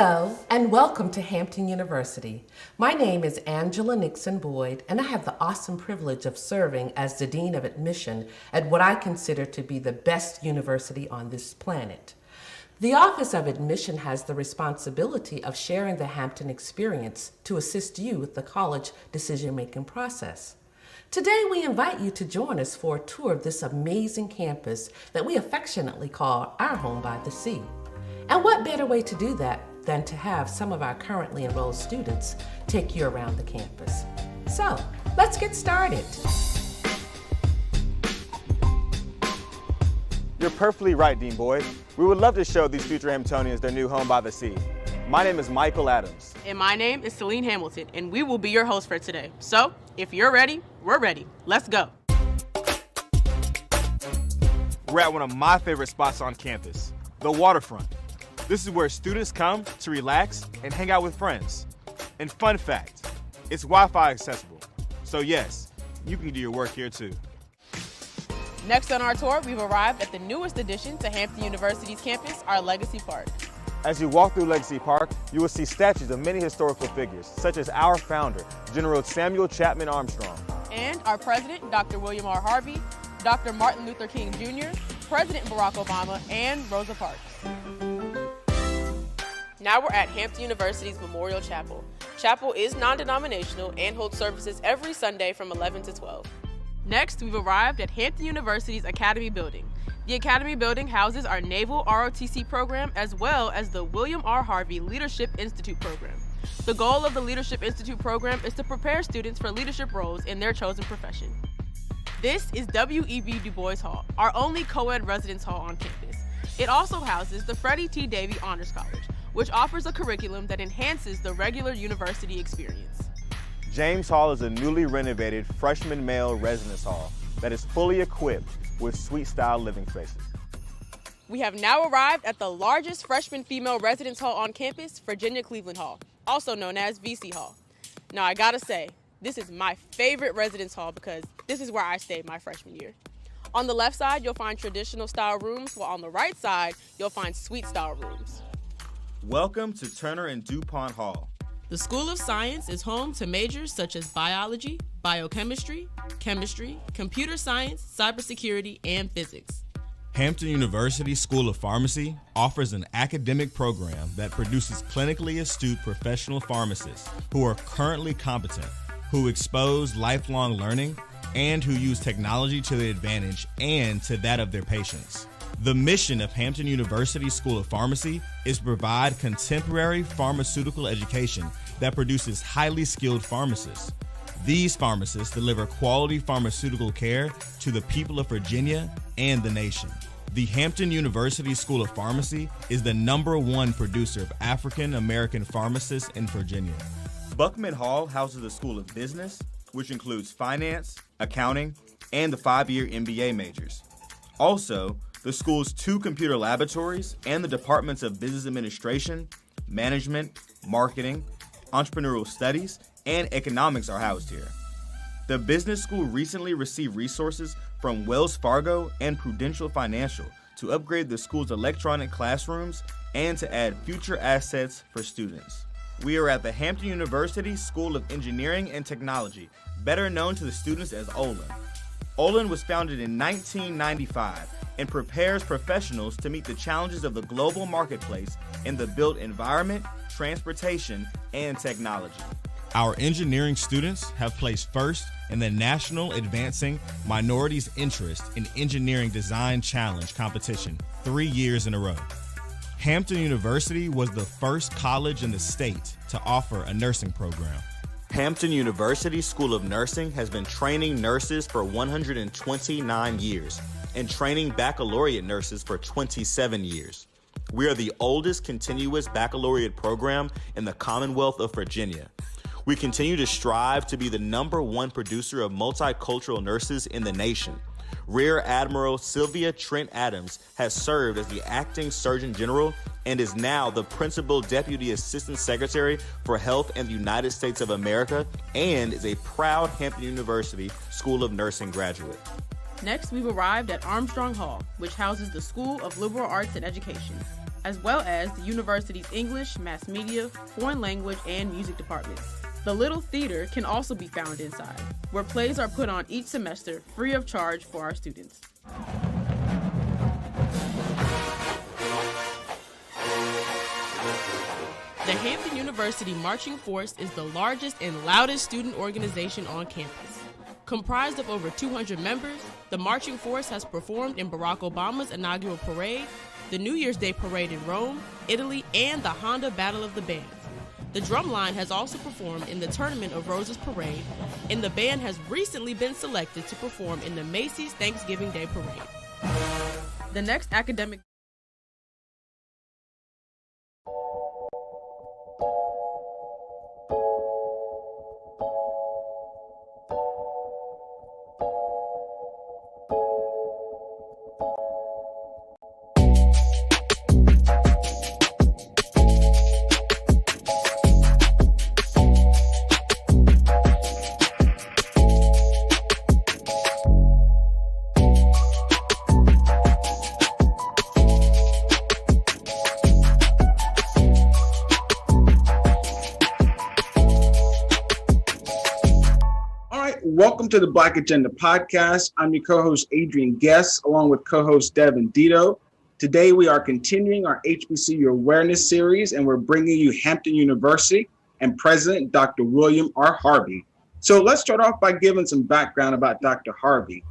Hello, and welcome to Hampton University. My name is Angela Nixon Boyd, and I have the awesome privilege of serving as the Dean of Admission at what I consider to be the best university on this planet. The Office of Admission has the responsibility of sharing the Hampton experience to assist you with the college decision-making process. Today, we invite you to join us for a tour of this amazing campus that we affectionately call our home by the sea. And what better way to do that than to have some of our currently enrolled students take you around the campus. So, let's get started. You're perfectly right, Dean Boyd. We would love to show these future Hamptonians their new home by the sea. My name is Michael Adams. And my name is Celine Hamilton, and we will be your hosts for today. So, if you're ready, we're ready. Let's go. We're at one of my favorite spots on campus, the waterfront. This is where students come to relax and hang out with friends. And fun fact, it's Wi-Fi accessible. So yes, you can do your work here too. Next on our tour, we've arrived at the newest addition to Hampton University's campus, our Legacy Park. As you walk through Legacy Park, you will see statues of many historical figures, such as our founder, General Samuel Chapman Armstrong. And our president, Dr. William R. Harvey, Dr. Martin Luther King Jr., President Barack Obama, and Rosa Parks. Now we're at Hampton University's Memorial Chapel. Chapel is non-denominational and holds services every Sunday from 11 to 12. Next, we've arrived at Hampton University's Academy Building. The Academy Building houses our Naval ROTC program as well as the William R. Harvey Leadership Institute program. The goal of the Leadership Institute program is to prepare students for leadership roles in their chosen profession. This is W.E.B. Du Bois Hall, our only co-ed residence hall on campus. It also houses the Freddie T. Davy Honors College, which offers a curriculum that enhances the regular university experience. James Hall is a newly renovated freshman male residence hall that is fully equipped with suite-style living spaces. We have now arrived at the largest freshman female residence hall on campus, Virginia Cleveland Hall, also known as VC Hall. Now I gotta say, this is my favorite residence hall because this is where I stayed my freshman year. On the left side, you'll find traditional style rooms, while on the right side, you'll find suite style rooms. Welcome to Turner and DuPont Hall. The School of Science is home to majors such as biology, biochemistry, chemistry, computer science, cybersecurity, and physics. Hampton University School of Pharmacy offers an academic program that produces clinically astute professional pharmacists who are currently competent, who expose lifelong learning, and who use technology to their advantage and to that of their patients. The mission of Hampton University School of Pharmacy is to provide contemporary pharmaceutical education that produces highly skilled pharmacists. These pharmacists deliver quality pharmaceutical care to the people of Virginia and the nation. The Hampton University School of Pharmacy is the #1 producer of African American pharmacists in Virginia. Buckman Hall houses the School of Business, which includes finance, accounting, and the 5-year MBA majors. Also, the school's 2 computer laboratories and the departments of business administration, management, marketing, entrepreneurial studies, and economics are housed here. The business school recently received resources from Wells Fargo and Prudential Financial to upgrade the school's electronic classrooms and to add future assets for students. We are at the Hampton University School of Engineering and Technology, better known to the students as Olin. Olin was founded in 1995 and prepares professionals to meet the challenges of the global marketplace in the built environment, transportation, and technology. Our engineering students have placed first in the National Advancing Minorities' Interest in Engineering Design Challenge competition 3 years in a row. Hampton University was the first college in the state to offer a nursing program. Hampton University School of Nursing has been training nurses for 129 years and training baccalaureate nurses for 27 years. We are the oldest continuous baccalaureate program in the Commonwealth of Virginia. We continue to strive to be the #1 producer of multicultural nurses in the nation. Rear Admiral Sylvia Trent Adams has served as the acting Surgeon General and is now the Principal Deputy Assistant Secretary for Health in the United States of America and is a proud Hampton University School of Nursing graduate. Next, we've arrived at Armstrong Hall, which houses the School of Liberal Arts and Education. as well as the university's English, mass media, foreign language, and music departments. The Little Theater can also be found inside, where plays are put on each semester free of charge for our students. The Hampton University Marching Force is the largest and loudest student organization on campus. Comprised of over 200 members, the Marching Force has performed in Barack Obama's inaugural parade, the New Year's Day parade in Rome, Italy, and the Honda Battle of the Bands. The drumline has also performed in the Tournament of Roses parade, and the band has recently been selected to perform in the Macy's Thanksgiving Day parade. The next academic Welcome to the Black Agenda Podcast. I'm your co-host, Adrian Guest, along with co-host Devin Dito. Today, we are continuing our HBCU Awareness Series, and we're bringing you Hampton University and President Dr. William R. Harvey. So let's start off by giving some background about Dr. Harvey.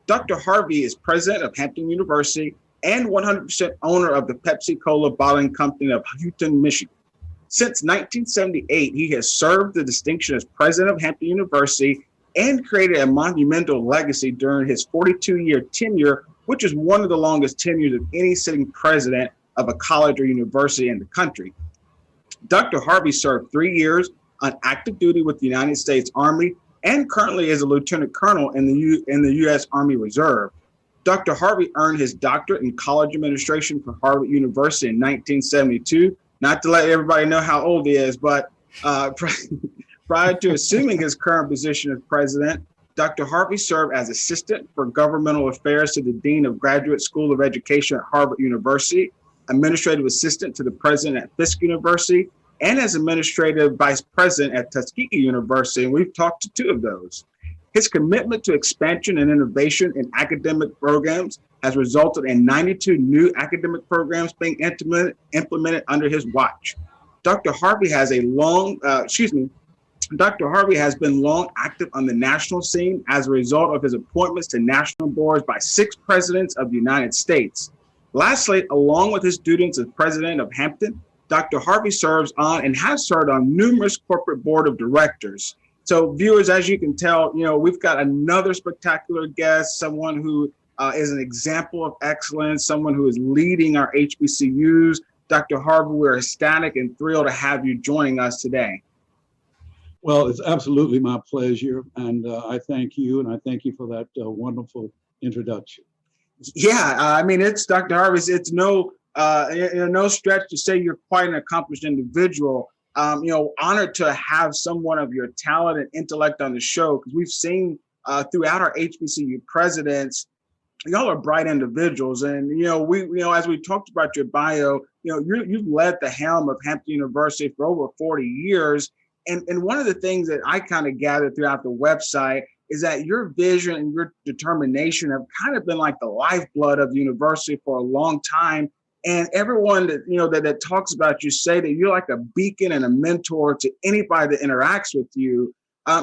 Dr. Harvey is president of Hampton University and 100% owner of the Pepsi-Cola bottling company of Hampton, Michigan. Since 1978, he has served the distinction as president of Hampton University and created a monumental legacy during his 42-year tenure, which is one of the longest tenures of any sitting president of a college or university in the country. Dr. Harvey served 3 years on active duty with the United States Army and currently is a lieutenant colonel in the U.S. Army Reserve. Dr. Harvey earned his doctorate in college administration from Harvard University in 1972. Not to let everybody know how old he is, but prior to assuming his current position as president, Dr. Harvey served as assistant for governmental affairs to the dean of Graduate School of Education at Harvard University, administrative assistant to the president at Fisk University, and as administrative vice president at Tuskegee University, and we've talked to two of those. His commitment to expansion and innovation in academic programs has resulted in 92 new academic programs being implemented under his watch. Dr. Harvey has been long active on the national scene as a result of his appointments to national boards by 6 presidents of the United States. Lastly, along with his duties as president of Hampton, Dr. Harvey serves on and has served on numerous corporate board of directors. So viewers, as you can tell, we've got another spectacular guest, someone who is an example of excellence, someone who is leading our HBCUs. Dr. Harvey, we're ecstatic and thrilled to have you joining us today. Well, it's absolutely my pleasure, and I thank you, and I thank you for that wonderful introduction. Yeah, I mean, it's Dr. Harvey. It's no stretch to say you're quite an accomplished individual. Honored to have someone of your talent and intellect on the show, because we've seen throughout our HBCU presidents, y'all are bright individuals, and as we talked about your bio, you've led the helm of Hampton University for over 40 years. And one of the things that I kind of gathered throughout the website is that your vision and your determination have kind of been like the lifeblood of the university for a long time. And everyone that talks about you say that you're like a beacon and a mentor to anybody that interacts with you.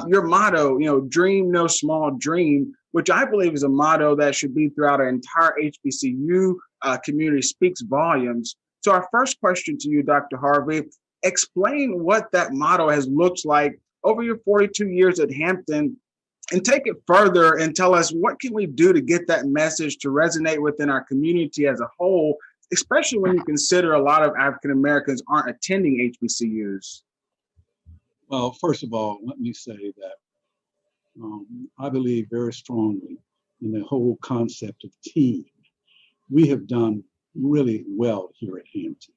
Your motto, dream no small dream, which I believe is a motto that should be throughout our entire HBCU community, speaks volumes. So our first question to you, Dr. Harvey, explain what that motto has looked like over your 42 years at Hampton, and take it further and tell us what can we do to get that message to resonate within our community as a whole, especially when you consider a lot of African Americans aren't attending HBCUs. Well, first of all, let me say that I believe very strongly in the whole concept of team. We have done really well here at Hampton.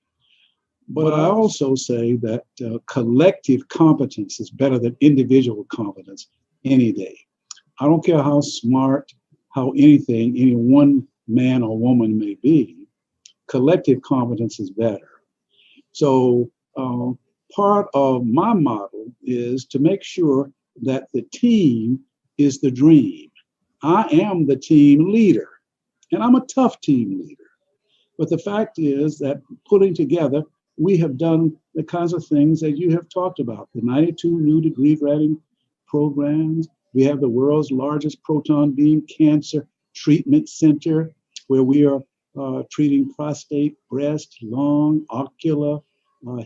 But I also say that collective competence is better than individual competence any day. I don't care how smart, how any one man or woman may be. collective competence is better. So part of my model is to make sure that the team is the dream. I am the team leader, and I'm a tough team leader. But the fact is that putting together, we have done the kinds of things that you have talked about, the 92 new degree granting programs. We have the world's largest proton beam cancer treatment center, where we are treating prostate, breast, lung, ocular,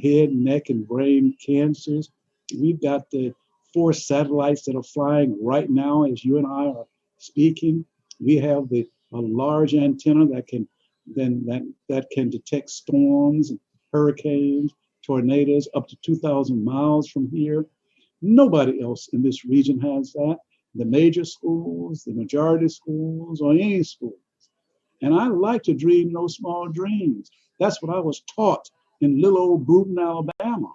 head, neck, and brain cancers. We've got the 4 satellites that are flying right now as you and I are speaking. We have a large antenna that can detect storms, hurricanes, tornadoes up to 2,000 miles from here. Nobody else in this region has that. The major schools, the majority schools, or any schools. And I like to dream no small dreams. That's what I was taught in little old Bruton, Alabama,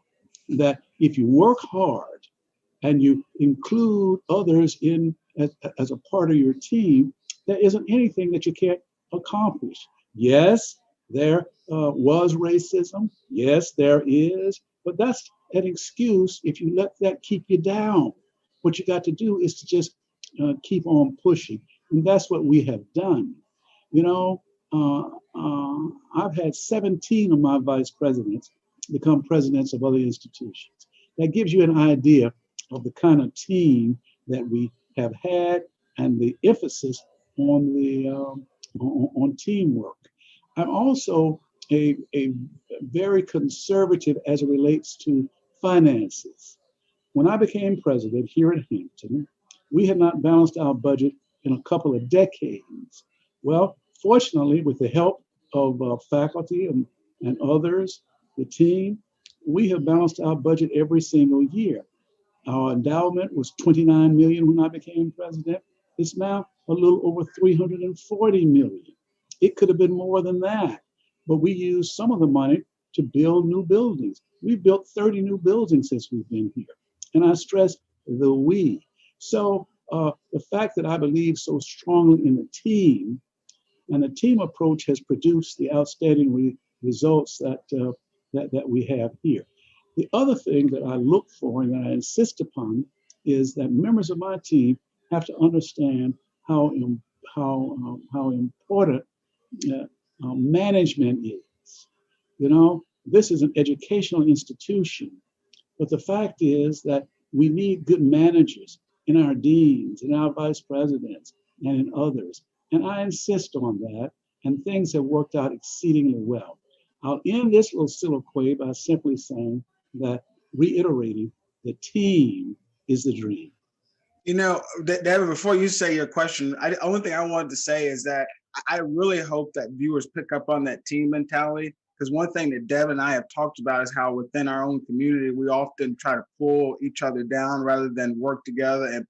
that if you work hard and you include others in as a part of your team, there isn't anything that you can't accomplish. Yes, there was racism. Yes, there is. But that's an excuse if you let that keep you down. What you got to do is to just keep on pushing. And that's what we have done. You know, I've had 17 of my vice presidents become presidents of other institutions. That gives you an idea of the kind of team that we have had and the emphasis on the on teamwork. I'm also a very conservative as it relates to finances. When I became president here at Hampton, we had not balanced our budget in a couple of decades. Well, fortunately, with the help of faculty and others, the team, we have balanced our budget every single year. Our endowment was $29 million when I became president. It's now a little over $340 million. It could have been more than that, but we used some of the money to build new buildings. We've built 30 new buildings since we've been here. And I stress the we. So the fact that I believe so strongly in the team, and the team approach has produced the outstanding results that we have here. The other thing that I look for and that I insist upon is that members of my team have to understand how important management is. You know, this is an educational institution, but the fact is that we need good managers in our deans, in our vice presidents, and in others. And I insist on that, and things have worked out exceedingly well. I'll end this little soliloquy by simply saying that, reiterating, the team is the dream. You know, Devin, before you say your question, the only thing I wanted to say is that I really hope that viewers pick up on that team mentality, because one thing that Devin and I have talked about is how within our own community, we often try to pull each other down rather than work together and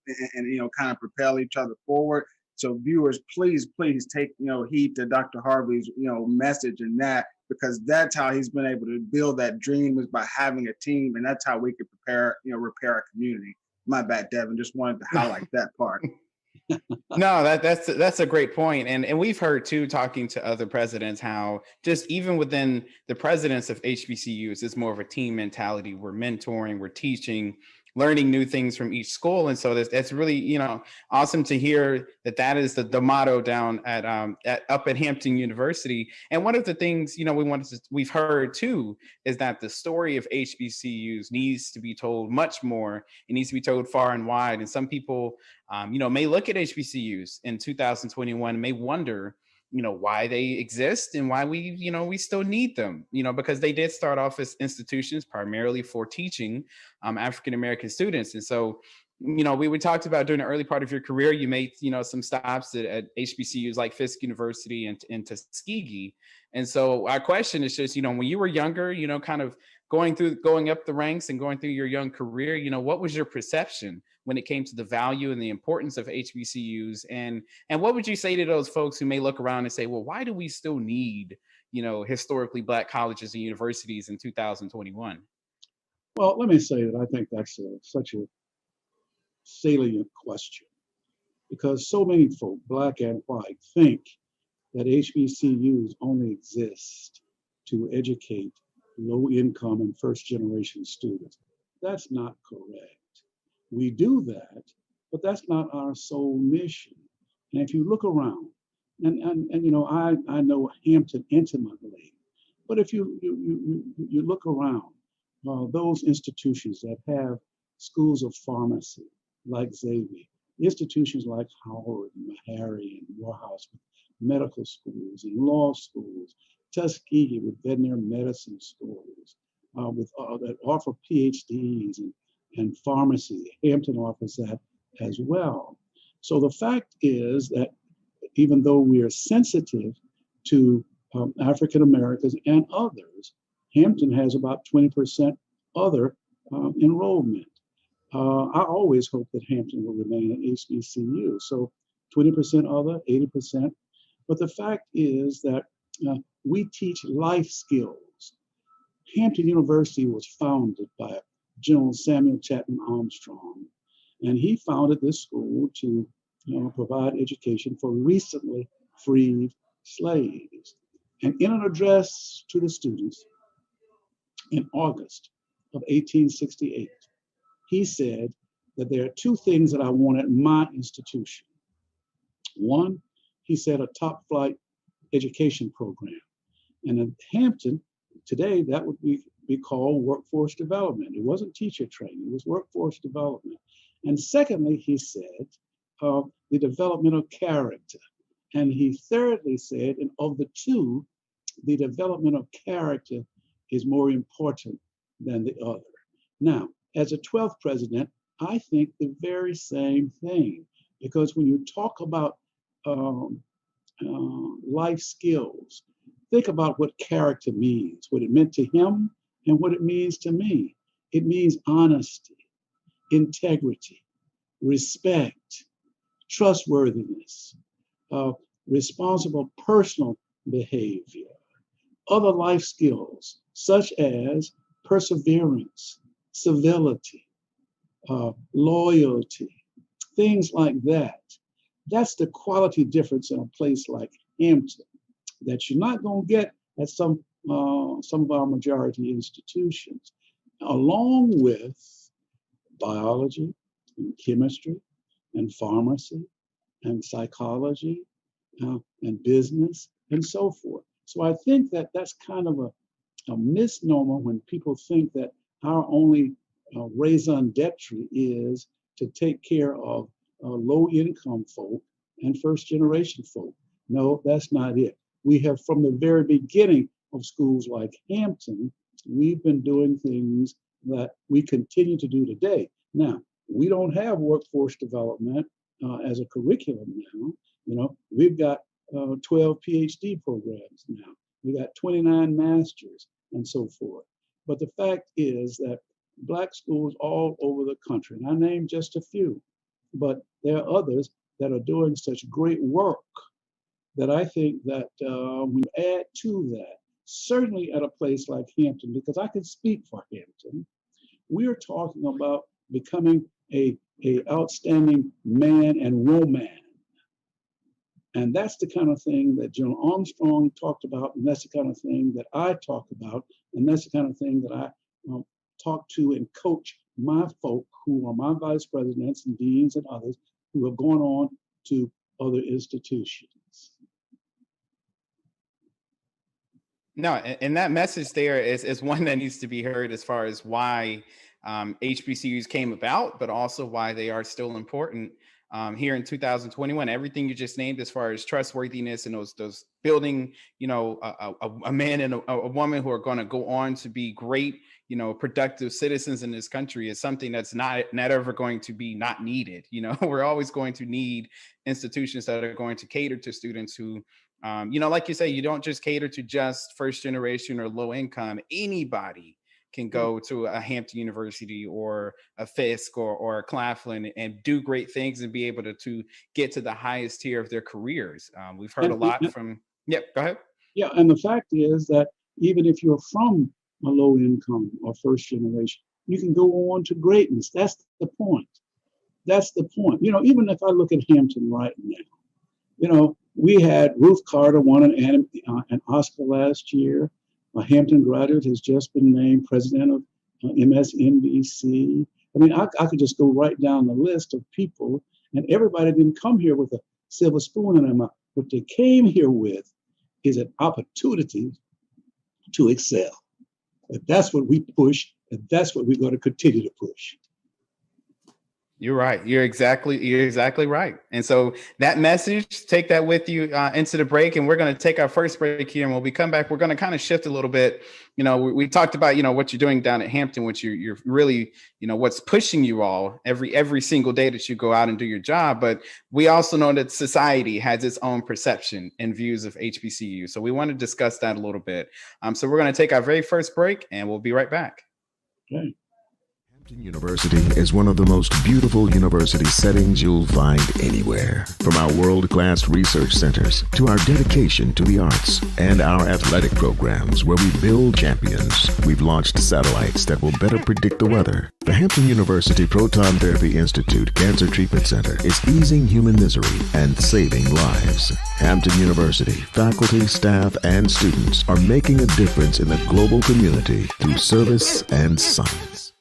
you know, kind of propel each other forward. So viewers, please take, you know, heed to Dr. Harvey's, you know, message in that, because that's how he's been able to build that dream, is by having a team, and that's how we can repair our community. My bad, Devin. Just wanted to highlight that part. No, that's a great point. And we've heard too, talking to other presidents, how just even within the presidents of HBCUs, it's more of a team mentality. We're mentoring, we're teaching, learning new things from each school. And so that's really, you know, awesome to hear that is the motto down at up at Hampton University. And one of the things, you know, we've heard too, is that the story of HBCUs needs to be told much more. It needs to be told far and wide. And some people, you know, may look at HBCUs in 2021 and may wonder, you know, why they exist and why we still need them, you know, because they did start off as institutions primarily for teaching African-American students. And so, you know, we talked about during the early part of your career, you made, you know, some stops at HBCUs like Fisk University and Tuskegee. And so our question is just, you know, when you were younger, you know, kind of going up the ranks and going through your young career, you know, what was your perception when it came to the value and the importance of HBCUs? And what would you say to those folks who may look around and say, well, why do we still need, you know, historically Black colleges and universities in 2021? Well, let me say that I think that's such a salient question, because so many folk, Black and white, think that HBCUs only exist to educate low-income and first-generation students. That's not correct. We do that, but that's not our sole mission. And if you look around, and you know, I know Hampton intimately, but if you look around, those institutions that have schools of pharmacy like Xavier, institutions like Howard and Harry and Morehouse, medical schools and law schools, Tuskegee with veterinary medicine schools, that offer PhDs and pharmacy. Hampton offers that as well. So the fact is that even though we are sensitive to African Americans and others, Hampton has about 20% other enrollment. I always hope that Hampton will remain an HBCU. So 20% other, 80%. But the fact is that we teach life skills. Hampton University was founded by General Samuel Chapman Armstrong, and he founded this school to provide education for recently freed slaves. And in an address to the students in August of 1868, he said that there are two things that I want at my institution. One, he said, a top flight education program. And in Hampton, today, that would be called workforce development. It wasn't teacher training, it was workforce development. And secondly, he said, the development of character. And he thirdly said, and of the two, the development of character is more important than the other. Now, as a 12th president, I think the very same thing, because when you talk about life skills, think about what character means, what it meant to him and what it means to me. It means honesty, integrity, respect, trustworthiness, responsible personal behavior, other life skills such as perseverance, civility, loyalty, things like that. That's the quality difference in a place like Hampton that you're not going to get at some of our majority institutions, along with biology and chemistry and pharmacy and psychology and business and so forth. So I think that that's kind of a misnomer when people think that our only raison d'etre is to take care of low-income folk and first-generation folk. No, that's not it. We have, from the very beginning of schools like Hampton, we've been doing things that we continue to do today. Now, we don't have workforce development as a curriculum now. You know, we've got 12 PhD programs now. We got 29 masters and so forth. But the fact is that Black schools all over the country, and I named just a few, but there are others that are doing such great work that I think that we add to that, certainly at a place like Hampton, because I can speak for Hampton. We are talking about becoming a outstanding man and woman. And that's the kind of thing that General Armstrong talked about, and that's the kind of thing that I talk about, and that's the kind of thing that I talk to and coach my folk who are my vice presidents and deans and others who have gone on to other institutions. No, and that message there is one that needs to be heard as far as why HBCUs came about, but also why they are still important here in 2021. Everything you just named as far as trustworthiness and those building, you know, a man and a woman who are going to go on to be great, you know, productive citizens in this country is something that's not ever going to be not needed. You know, we're always going to need institutions that are going to cater to students who, you know, like you say, you don't just cater to just first generation or low income. Anybody can go to a Hampton University or a Fisk or a Claflin and do great things and be able to get to the highest tier of their careers. We've heard a lot from, go ahead. Yeah, and the fact is that even if you're from a low income or first generation, you can go on to greatness. That's the point. That's the point. You know, even if I look at Hampton right now, you know, We had Ruth Carter won an Oscar last year. A Hampton graduate has just been named president of MSNBC. I mean, I could just go right down the list of people, and everybody didn't come here with a silver spoon in their mouth. What they came here with is an opportunity to excel. And that's what we push, and that's what we're going to continue to push. You're right. You're exactly right. And so that message, take that with you into the break. And we're going to take our first break here. And when we come back, we're going to kind of shift a little bit. You know, we talked about, you know, what you're doing down at Hampton, which you're really, you know, what's pushing you all every single day that you go out and do your job. But we also know that society has its own perception and views of HBCU. So we want to discuss that a little bit. So we're going to take our very first break and we'll be right back. Okay. Hampton University is one of the most beautiful university settings you'll find anywhere. From our world-class research centers to our dedication to the arts and our athletic programs where we build champions, we've launched satellites that will better predict the weather. The Hampton University Proton Therapy Institute Cancer Treatment Center is easing human misery and saving lives. Hampton University faculty, staff, and students are making a difference in the global community through service and science.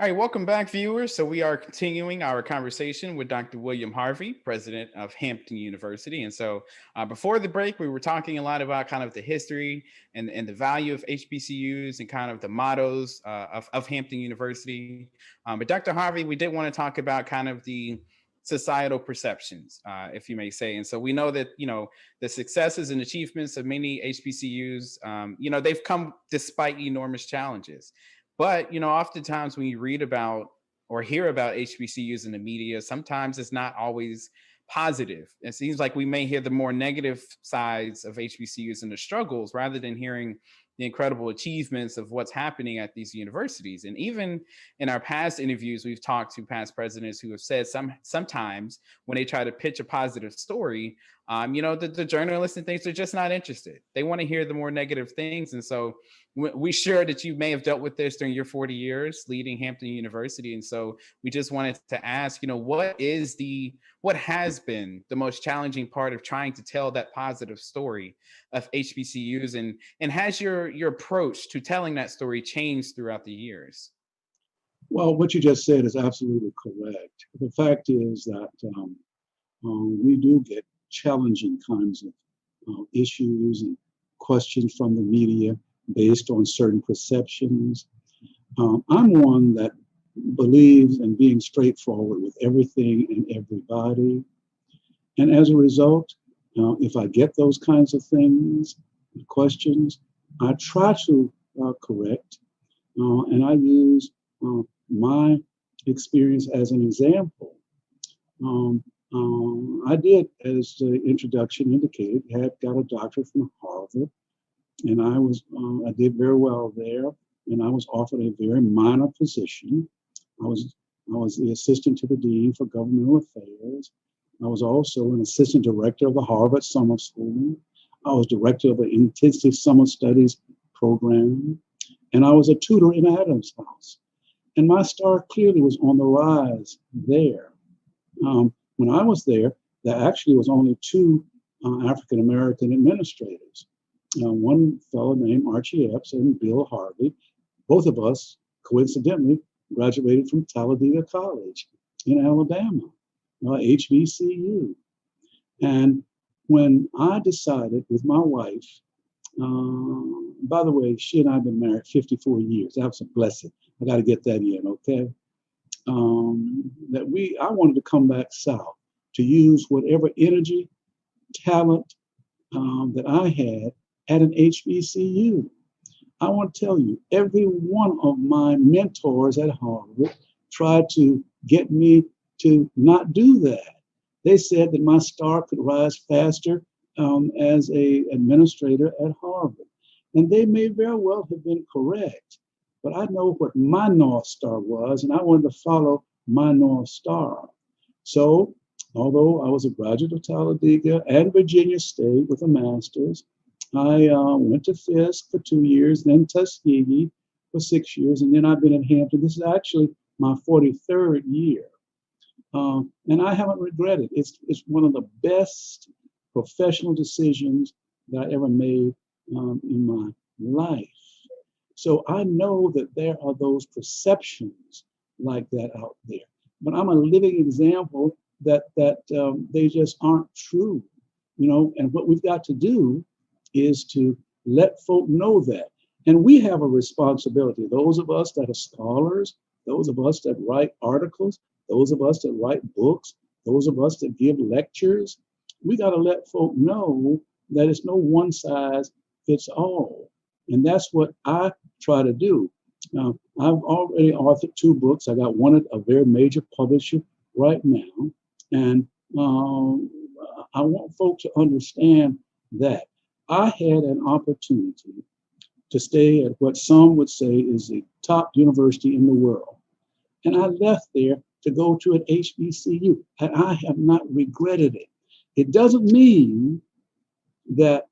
All right, welcome back, viewers. So we are continuing our conversation with Dr. William Harvey, president of Hampton University. And so before the break, we were talking a lot about kind of the history and the value of HBCUs and kind of the mottos of Hampton University. But Dr. Harvey, we did want to talk about kind of the societal perceptions, if you may say. And so we know that, you know, the successes and achievements of many HBCUs, you know, they've come despite enormous challenges. But, you know, oftentimes when you read about or hear about HBCUs in the media, sometimes it's not always positive. It seems like we may hear the more negative sides of HBCUs and the struggles rather than hearing the incredible achievements of what's happening at these universities. And even in our past interviews, we've talked to past presidents who have said sometimes when they try to pitch a positive story, you know, the journalists and things are just not interested. They want to hear the more negative things. And so we sure that you may have dealt with this during your 40 years leading Hampton University. And so we just wanted to ask, you know, what has been the most challenging part of trying to tell that positive story of HBCUs, and has your approach to telling that story changed throughout the years? Well, what you just said is absolutely correct. The fact is that we do get challenging kinds of issues and questions from the media based on certain perceptions. I'm one that believes in being straightforward with everything and everybody. And as a result, if I get those kinds of things, questions, I try to correct, and I use my experience as an example. I did, as the introduction indicated, got a doctorate from Harvard, and I did very well there, and I was offered a very minor position. I was the assistant to the dean for governmental affairs. I was also an assistant director of the Harvard Summer School. I was director of an intensive summer studies program, and I was a tutor in Adams House. And my star clearly was on the rise there. When I was there actually was only two African-American administrators. One fellow named Archie Epps and Bill Harvey. Both of us, coincidentally, graduated from Talladega College in Alabama, HBCU. And when I decided with my wife, by the way, she and I have been married 54 years. That was a blessing. I got to get that in, okay? I wanted to come back south to use whatever energy, talent that I had at an HBCU. I want to tell you, every one of my mentors at Harvard tried to get me to not do that. They said that my star could rise faster as an administrator at Harvard. And they may very well have been correct, but I know what my North Star was, and I wanted to follow my North Star. So, although I was a graduate of Talladega and Virginia State with a master's, I went to Fisk for 2 years, then Tuskegee for 6 years, and then I've been at Hampton. This is actually my 43rd year. And I haven't regretted it. It's one of the best professional decisions that I ever made in my life. So I know that there are those perceptions like that out there, but I'm a living example that they just aren't true, and what we've got to do is to let folk know that. And we have a responsibility, those of us that are scholars, those of us that write articles, those of us that write books, those of us that give lectures. We got to let folk know that it's no one size fits all. And that's what I try to do. I've already authored 2 books. I got one at a very major publisher right now. And I want folks to understand that I had an opportunity to stay at what some would say is the top university in the world. And I left there to go to an HBCU, and I have not regretted it. It doesn't mean that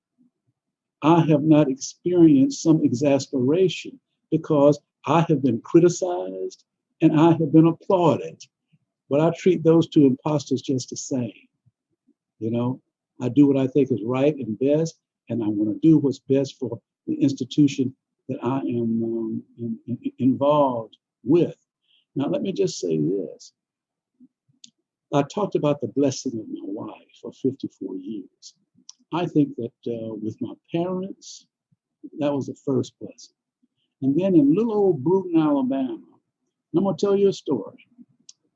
I have not experienced some exasperation, because I have been criticized and I have been applauded. But I treat those 2 imposters just the same. I do what I think is right and best, and I want to do what's best for the institution that I am involved with. Now, let me just say this. I talked about the blessing of my wife for 54 years. I think that with my parents, that was the first blessing. And then in little old Bruton, Alabama, and I'm going to tell you a story.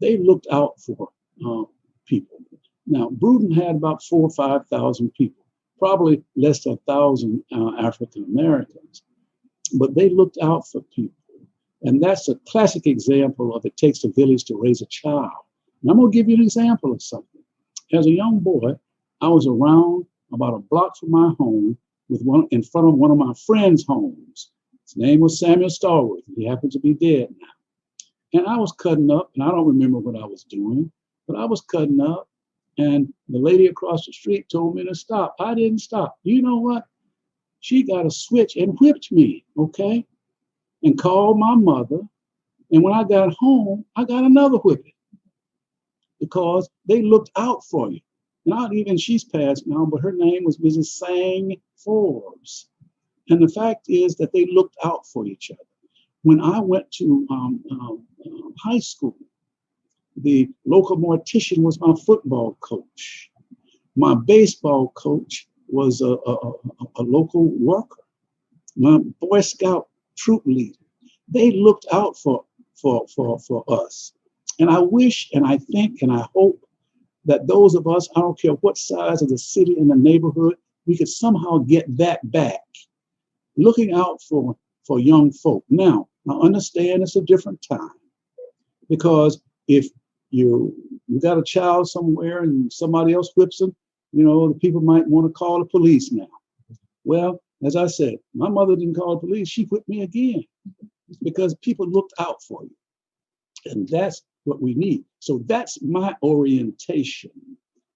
They looked out for people. Now, Bruton had about 4,000 or 5,000 people, probably less than 1,000 African Americans, but they looked out for people. And that's a classic example of it takes a village to raise a child. And I'm going to give you an example of something. As a young boy, I was around about a block from my home in front of one of my friends' homes. His name was Samuel Stallworth. He happens to be dead now. And I was cutting up, and I don't remember what I was doing, but I was cutting up, and the lady across the street told me to stop. I didn't stop. You know what? She got a switch and whipped me, okay? And called my mother. And when I got home, I got another whipping, because they looked out for you. Not even, she's passed now, but her name was Mrs. Sang Forbes. And the fact is that they looked out for each other. When I went to high school, the local mortician was my football coach. My baseball coach was a local worker. My Boy Scout troop leader. They looked out for us. And I wish, and I think, and I hope that those of us, I don't care what size of the city and the neighborhood, we could somehow get that back. Looking out for young folk. Now, I understand it's a different time, because if you got a child somewhere and somebody else whips them, the people might want to call the police now. Well, as I said, my mother didn't call the police. She whipped me again, because people looked out for you. And that's what we need. So that's my orientation.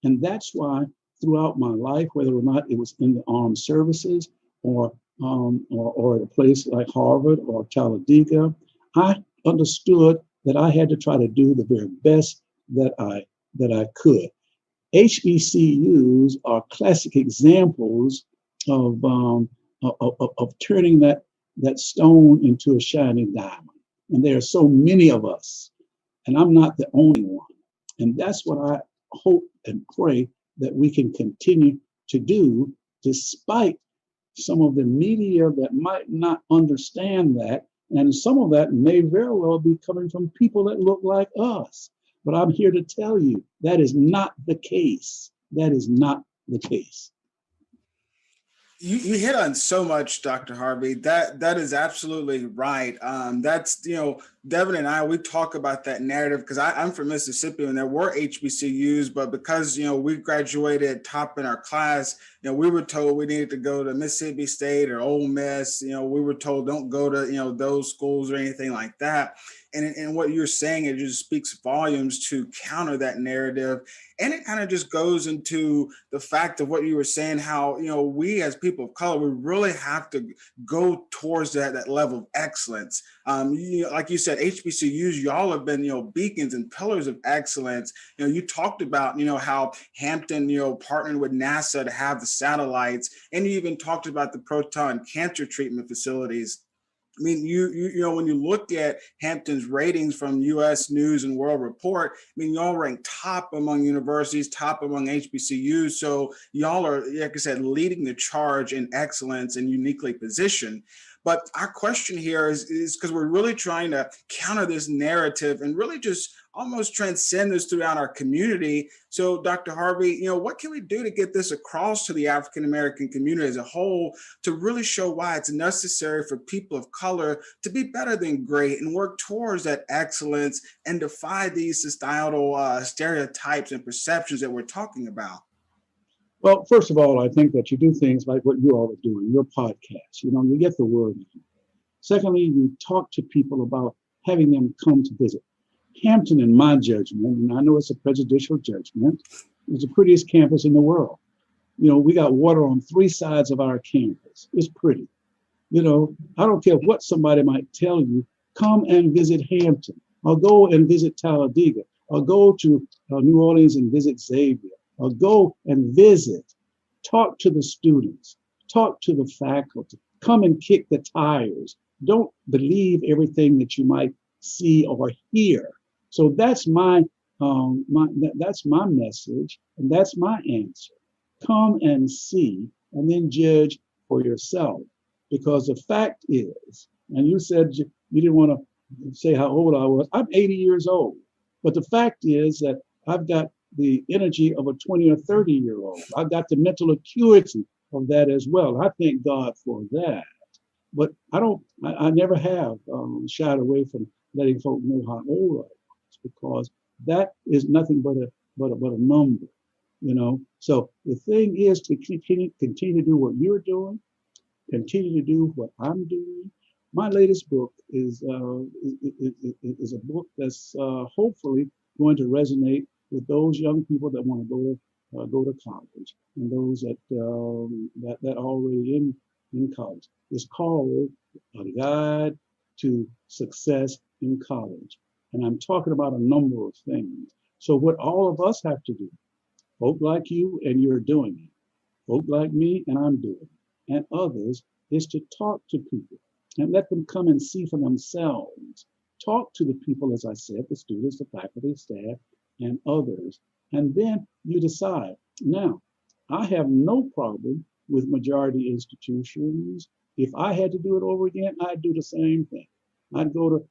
And that's why throughout my life, whether or not it was in the armed services or at a place like Harvard or Talladega, I understood that I had to try to do the very best that I could. HBCUs are classic examples of turning that stone into a shining diamond. And there are so many of us, and I'm not the only one. And that's what I hope and pray that we can continue to do, despite some of the media that might not understand that. And some of that may very well be coming from people that look like us. But I'm here to tell you that is not the case. That is not the case. You hit on so much, Dr. Harvey. That is absolutely right. That's, Devin and I, we talk about that narrative because I'm from Mississippi and there were HBCUs, but because, we graduated top in our class, we were told we needed to go to Mississippi State or Ole Miss. We were told don't go to, those schools or anything like that. And what you're saying, it just speaks volumes to counter that narrative. And it kind of just goes into the fact of what you were saying, how, we as people of color, we really have to go towards that level of excellence. Like you said, HBCUs, y'all have been, beacons and pillars of excellence. You talked about, how Hampton, partnered with NASA to have the satellites, and you even talked about the proton cancer treatment facilities. I mean, when you look at Hampton's ratings from U.S. News and World Report, I mean, y'all rank top among universities, top among HBCUs. So y'all are, like I said, leading the charge in excellence and uniquely positioned. But our question here is because we're really trying to counter this narrative and really just almost transcend this throughout our community. So, Dr. Harvey, what can we do to get this across to the African-American community as a whole to really show why it's necessary for people of color to be better than great and work towards that excellence and defy these societal stereotypes and perceptions that we're talking about? Well, first of all, I think that you do things like what you all are doing, your podcast. You get the word out. Secondly, you talk to people about having them come to visit. Hampton, in my judgment, and I know it's a prejudicial judgment, is the prettiest campus in the world. We got water on 3 sides of our campus. It's pretty. I don't care what somebody might tell you, come and visit Hampton, or go and visit Talladega, or go to New Orleans and visit Xavier, or go and visit, talk to the students, talk to the faculty, come and kick the tires. Don't believe everything that you might see or hear. So that's my message, and that's my answer. Come and see, and then judge for yourself. Because the fact is, and you said you didn't want to say how old I was. I'm 80 years old, but the fact is that I've got the energy of a 20 or 30-year-old. I've got the mental acuity of that as well. I thank God for that. But I never have shied away from letting folk know how old I was, because that is nothing but a number, So the thing is to continue to do what you're doing, continue to do what I'm doing. My latest book is a book that's hopefully going to resonate with those young people that want to go to college, and those that are already in college. It's called A Guide to Success in College. And I'm talking about a number of things. So what all of us have to do, folk like you, and you're doing it, folk like me, and I'm doing it, and others, is to talk to people and let them come and see for themselves. Talk to the people, as I said, the students, the faculty, staff, and others. And then you decide. Now, I have no problem with majority institutions. If I had to do it over again, I'd do the same thing. I'd go to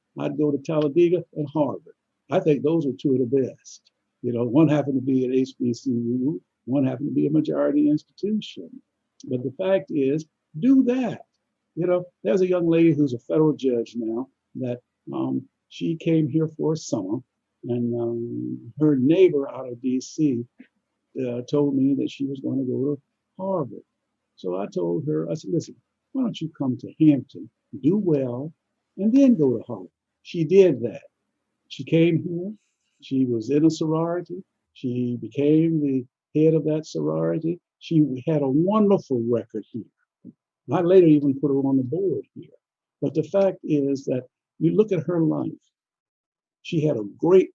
Talladega and Harvard. I think those are 2 of the best. One happened to be an HBCU, one happened to be a majority institution. But the fact is, do that. There's a young lady who's a federal judge now that she came here for a summer, and her neighbor out of DC told me that she was going to go to Harvard. So I told her, I said, listen, why don't you come to Hampton, do well, and then go to Harvard? She did that. She came here. She was in a sorority. She became the head of that sorority. She had a wonderful record here. I later even put her on the board here. But the fact is that you look at her life. She had a great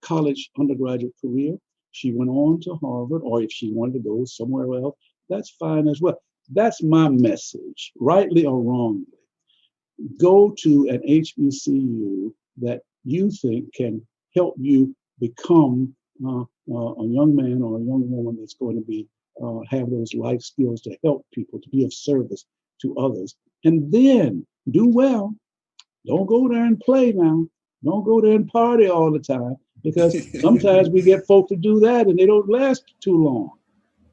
college undergraduate career. She went on to Harvard, or if she wanted to go somewhere else, that's fine as well. That's my message, rightly or wrongly. Go to an HBCU that you think can help you become a young man or a young woman that's going to be have those life skills to help people, to be of service to others. And then do well. Don't go there and play now. Don't go there and party all the time, because sometimes we get folk to do that and they don't last too long.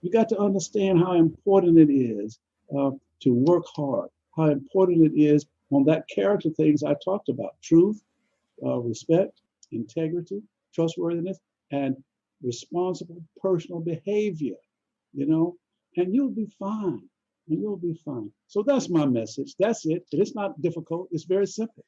You got to understand how important it is to work hard, how important it is on that character things I talked about: truth, respect, integrity, trustworthiness, and responsible personal behavior, and you'll be fine. And you'll be fine. So that's my message. That's it. It's not difficult. It's very simple.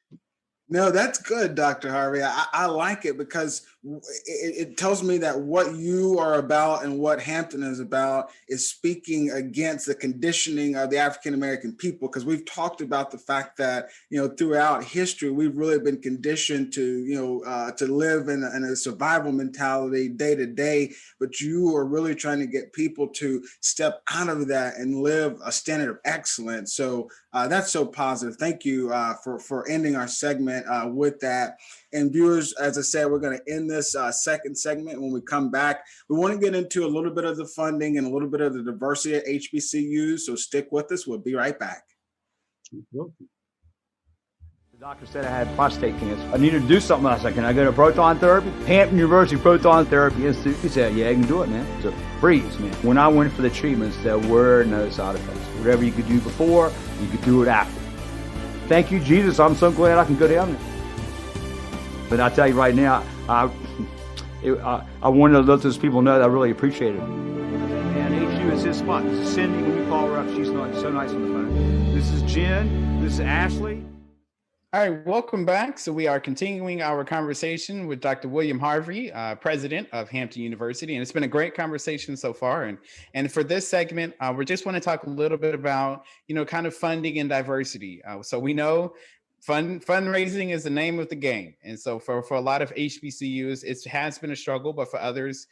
No, that's good, Dr. Harvey. I like it, because it tells me that what you are about and what Hampton is about is speaking against the conditioning of the African American people, because we've talked about the fact that, throughout history, we've really been conditioned to, to live in a survival mentality day to day. But you are really trying to get people to step out of that and live a standard of excellence. So that's so positive. Thank you for ending our segment with that. And viewers, as I said, we're going to end this second segment. When we come back, we want to get into a little bit of the funding and a little bit of the diversity at HBCUs. So stick with us. We'll be right back. The doctor said I had prostate cancer. I needed to do something. I said, can I go to proton therapy? Hampton University Proton Therapy Institute. He said, yeah, you can do it, man. It's a breeze, man. When I went for the treatments, there were no side effects. Whatever you could do before, you could do it after. Thank you, Jesus. I'm so glad I can go down there. But I tell you right now, I wanted to let those people know that I really appreciate it. And HU is his spot. This is Cindy. When you call her up, she's not so nice on the phone. This is Jen. This is Ashley. All right, welcome back. So we are continuing our conversation with Dr. William Harvey, president of Hampton University, and it's been a great conversation so far. And for this segment, we just want to talk a little bit about, kind of funding and diversity. So we know fundraising is the name of the game, and so for a lot of HBCUs, it has been a struggle, but for others,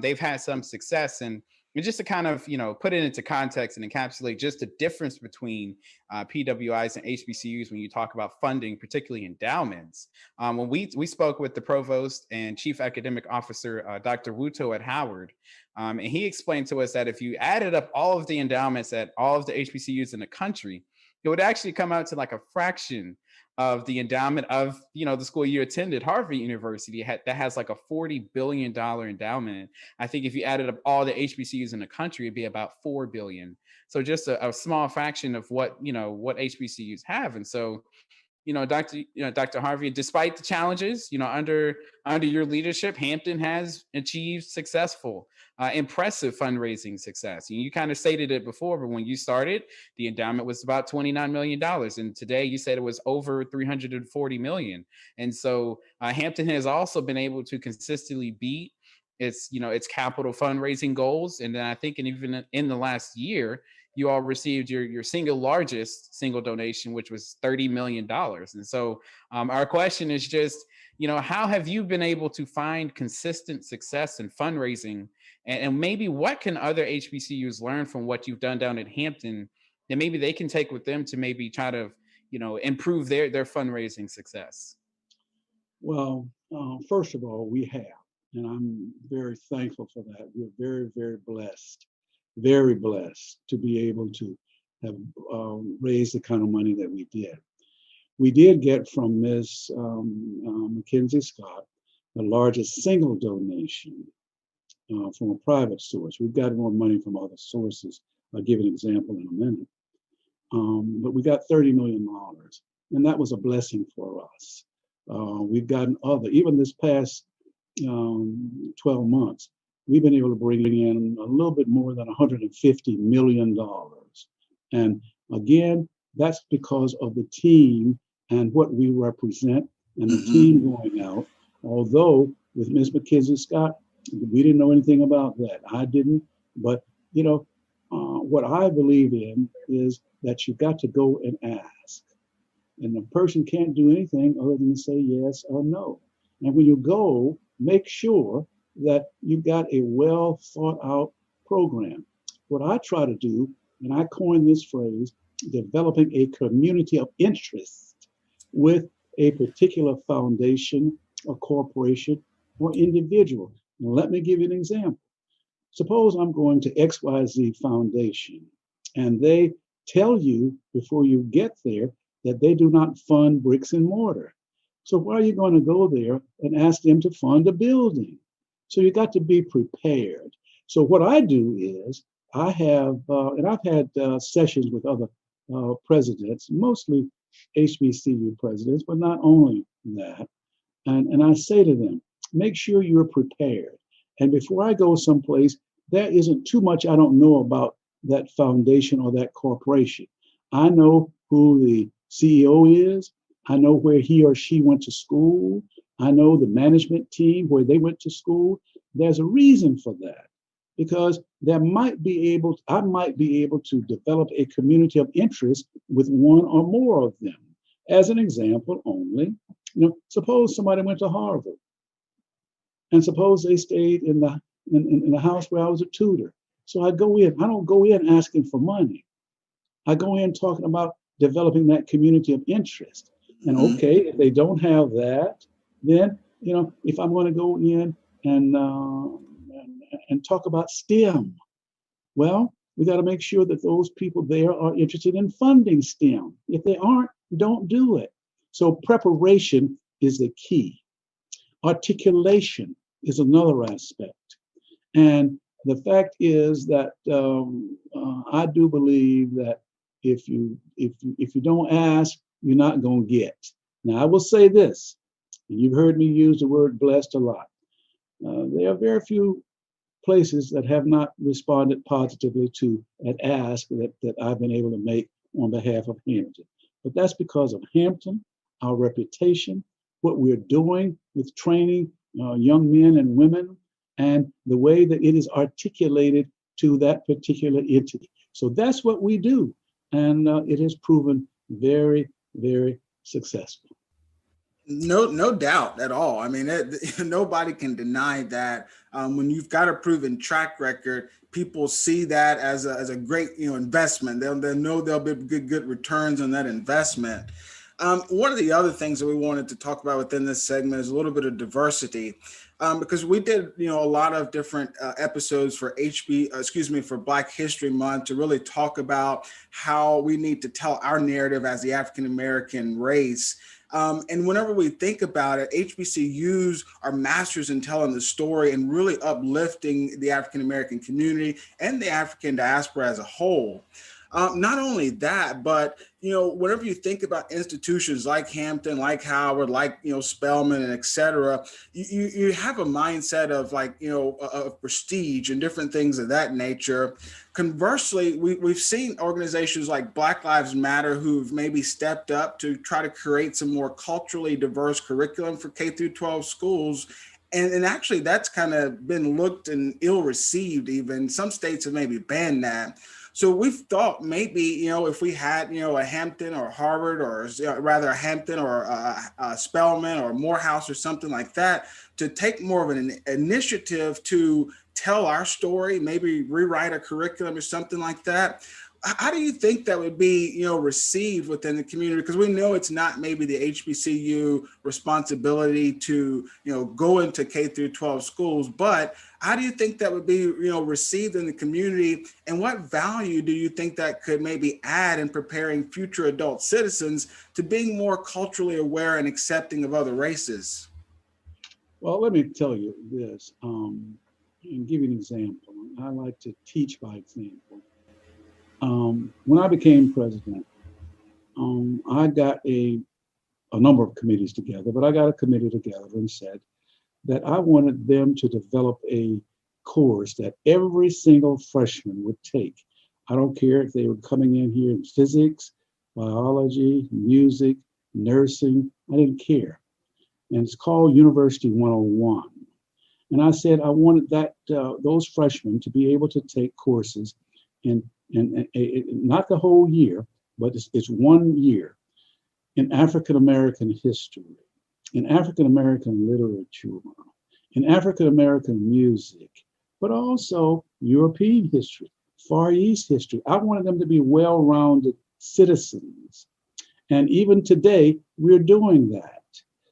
they've had some success. And just to kind of, put it into context and encapsulate just the difference between PWIs and HBCUs when you talk about funding, particularly endowments. When we spoke with the provost and chief academic officer, Dr. Wuto at Howard, and he explained to us that if you added up all of the endowments at all of the HBCUs in the country, it would actually come out to like a fraction of the endowment of, the school you attended, Harvey University, that has like a $40 billion endowment. I think if you added up all the HBCUs in the country, it'd be about $4 billion. So just a small fraction of what HBCUs have. And so, Dr. Harvey, despite the challenges, under your leadership, Hampton has achieved successful, impressive fundraising success. You kind of stated it before, but when you started, the endowment was about $29 million. And today you said it was over $340 million. And so Hampton has also been able to consistently beat its capital fundraising goals. And then I think even in the last year, you all received your largest single donation, which was $30 million. And so our question is just, how have you been able to find consistent success in fundraising? And maybe what can other HBCUs learn from what you've done down at Hampton that maybe they can take with them to maybe try to, improve their fundraising success? Well, first of all, we have, and I'm very thankful for that. We're very, very blessed to be able to have raised the kind of money that we did. We did get from Ms. Mackenzie Scott the largest single donation from a private source. We've got more money from other sources. I'll give an example in a minute. But we got $30 million, and that was a blessing for us. We've gotten even this past 12 months, we've been able to bring in a little bit more than $150 million. And again, that's because of the team and what we represent and the team going out. Although with Ms. Mackenzie Scott, we didn't know anything about that. I didn't, but what I believe in is that you got to go and ask. And the person can't do anything other than say yes or no. And when you go, make sure that you got a well thought out program. What I try to do, and I coined this phrase, developing a community of interest with a particular foundation or corporation or individual. Now, let me give you an example. Suppose I'm going to XYZ Foundation and they tell you before you get there that they do not fund bricks and mortar. So why are you going to go there and ask them to fund a building? So you got to be prepared. So what I do is I have, and I've had sessions with other presidents, mostly HBCU presidents, but not only that. And I say to them, make sure you're prepared. And before I go someplace, there isn't too much I don't know about that foundation or that corporation. I know who the CEO is. I know where he or she went to school. I know the management team where they went to school. There's a reason for that, because I might be able to develop a community of interest with one or more of them. As an example only, suppose somebody went to Harvard, and suppose they stayed in the house where I was a tutor. So I go in. I don't go in asking for money. I go in talking about developing that community of interest. And okay, if they don't have that, then if I'm going to go in and talk about STEM, well, we got to make sure that those people there are interested in funding STEM. If they aren't, don't do it. So preparation is the key. Articulation is another aspect. And the fact is that I do believe that if you don't ask, you're not going to get. Now, I will say this, and you've heard me use the word blessed a lot. There are very few places that have not responded positively to an ask that I've been able to make on behalf of Hampton. But that's because of Hampton, our reputation, what we're doing with training young men and women, and the way that it is articulated to that particular entity. So that's what we do. And it has proven very, very successful. No doubt at all. I mean, nobody can deny that. When you've got a proven track record, people see that as a great investment. They'll know there'll be good returns on that investment. One of the other things that we wanted to talk about within this segment is a little bit of diversity, because we did a lot of different episodes for for Black History Month to really talk about how we need to tell our narrative as the African American race. And whenever we think about it, HBCUs are masters in telling the story and really uplifting the African American community and the African diaspora as a whole. Not only that, but whenever you think about institutions like Hampton, like Howard, like Spelman, and et cetera, you have a mindset of of prestige and different things of that nature. Conversely, we've seen organizations like Black Lives Matter who've maybe stepped up to try to create some more culturally diverse curriculum for K through 12 schools. And actually, that's kind of been looked and ill received. Even some states have maybe banned that. So we've thought maybe, if we had, a Hampton or Harvard, or rather a Hampton or a Spelman or Morehouse or something like that, to take more of an initiative to tell our story, maybe rewrite a curriculum or something like that. How do you think that would be, received within the community? Because we know it's not maybe the HBCU responsibility to, go into K through 12 schools, but how do you think that would be, received in the community? And what value do you think that could maybe add in preparing future adult citizens to being more culturally aware and accepting of other races? Well, let me tell you this, and give you an example. I like to teach by example. When I became president, I got a number of committees together, but I got a committee together and said that I wanted them to develop a course that every single freshman would take. I don't care if they were coming in here in physics, biology, music, nursing, I didn't care. And it's called University 101. And I said I wanted those freshmen to be able to take courses in not the whole year, but it's 1 year in African American history, in African American literature, in African American music, but also European history, Far East history. I wanted them to be well-rounded citizens. And even today, we're doing that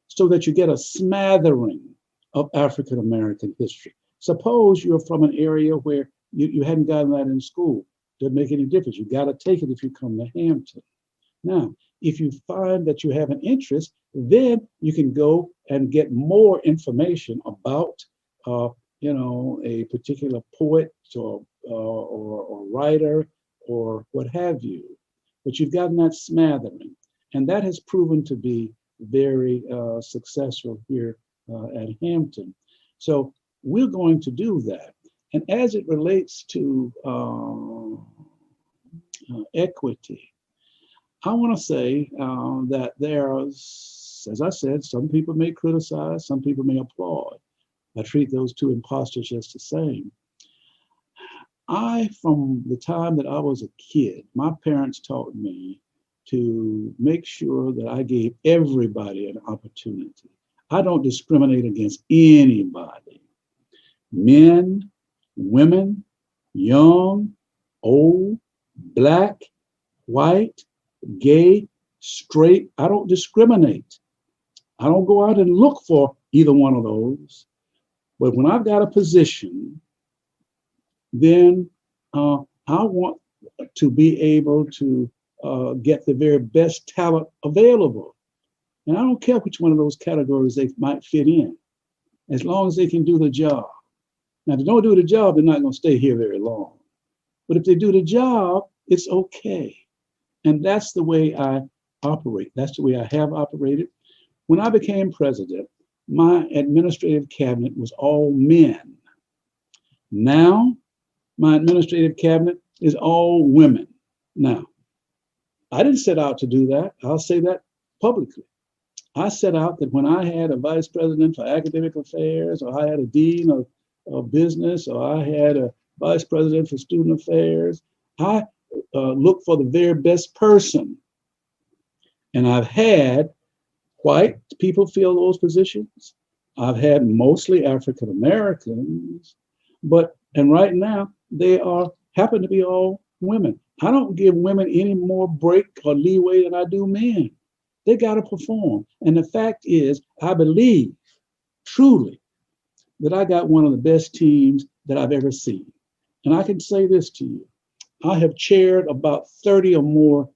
so that you get a smattering of African American history. Suppose you're from an area where you hadn't gotten that in school. Doesn't make any difference. You got to take it if you come to Hampton. Now, if you find that you have an interest, then you can go and get more information about, a particular poet or writer or what have you. But you've gotten that smattering, and that has proven to be very successful here at Hampton. So we're going to do that. And as it relates to equity, I want to say that there are yes, as I said, some people may criticize, some people may applaud. I treat those two imposters just the same. From the time that I was a kid, my parents taught me to make sure that I gave everybody an opportunity. I don't discriminate against anybody. Men, women, young, old, black, white, gay, straight. I don't discriminate. I don't go out and look for either one of those. But when I've got a position, then I want to be able to get the very best talent available. And I don't care which one of those categories they might fit in, as long as they can do the job. Now, if they don't do the job, they're not going to stay here very long. But if they do the job, it's okay. And that's the way I operate. That's the way I have operated. When I became president, my administrative cabinet was all men. Now, my administrative cabinet is all women. Now, I didn't set out to do that. I'll say that publicly. I set out that when I had a vice president for academic affairs, or I had a dean of business, or I had a vice president for student affairs, I looked for the very best person. And I've had white people fill those positions. I've had mostly African Americans, and right now they happen to be all women. I don't give women any more break or leeway than I do men. They got to perform. And the fact is, I believe truly that I got one of the best teams that I've ever seen. And I can say this to you. I have chaired about 30 or more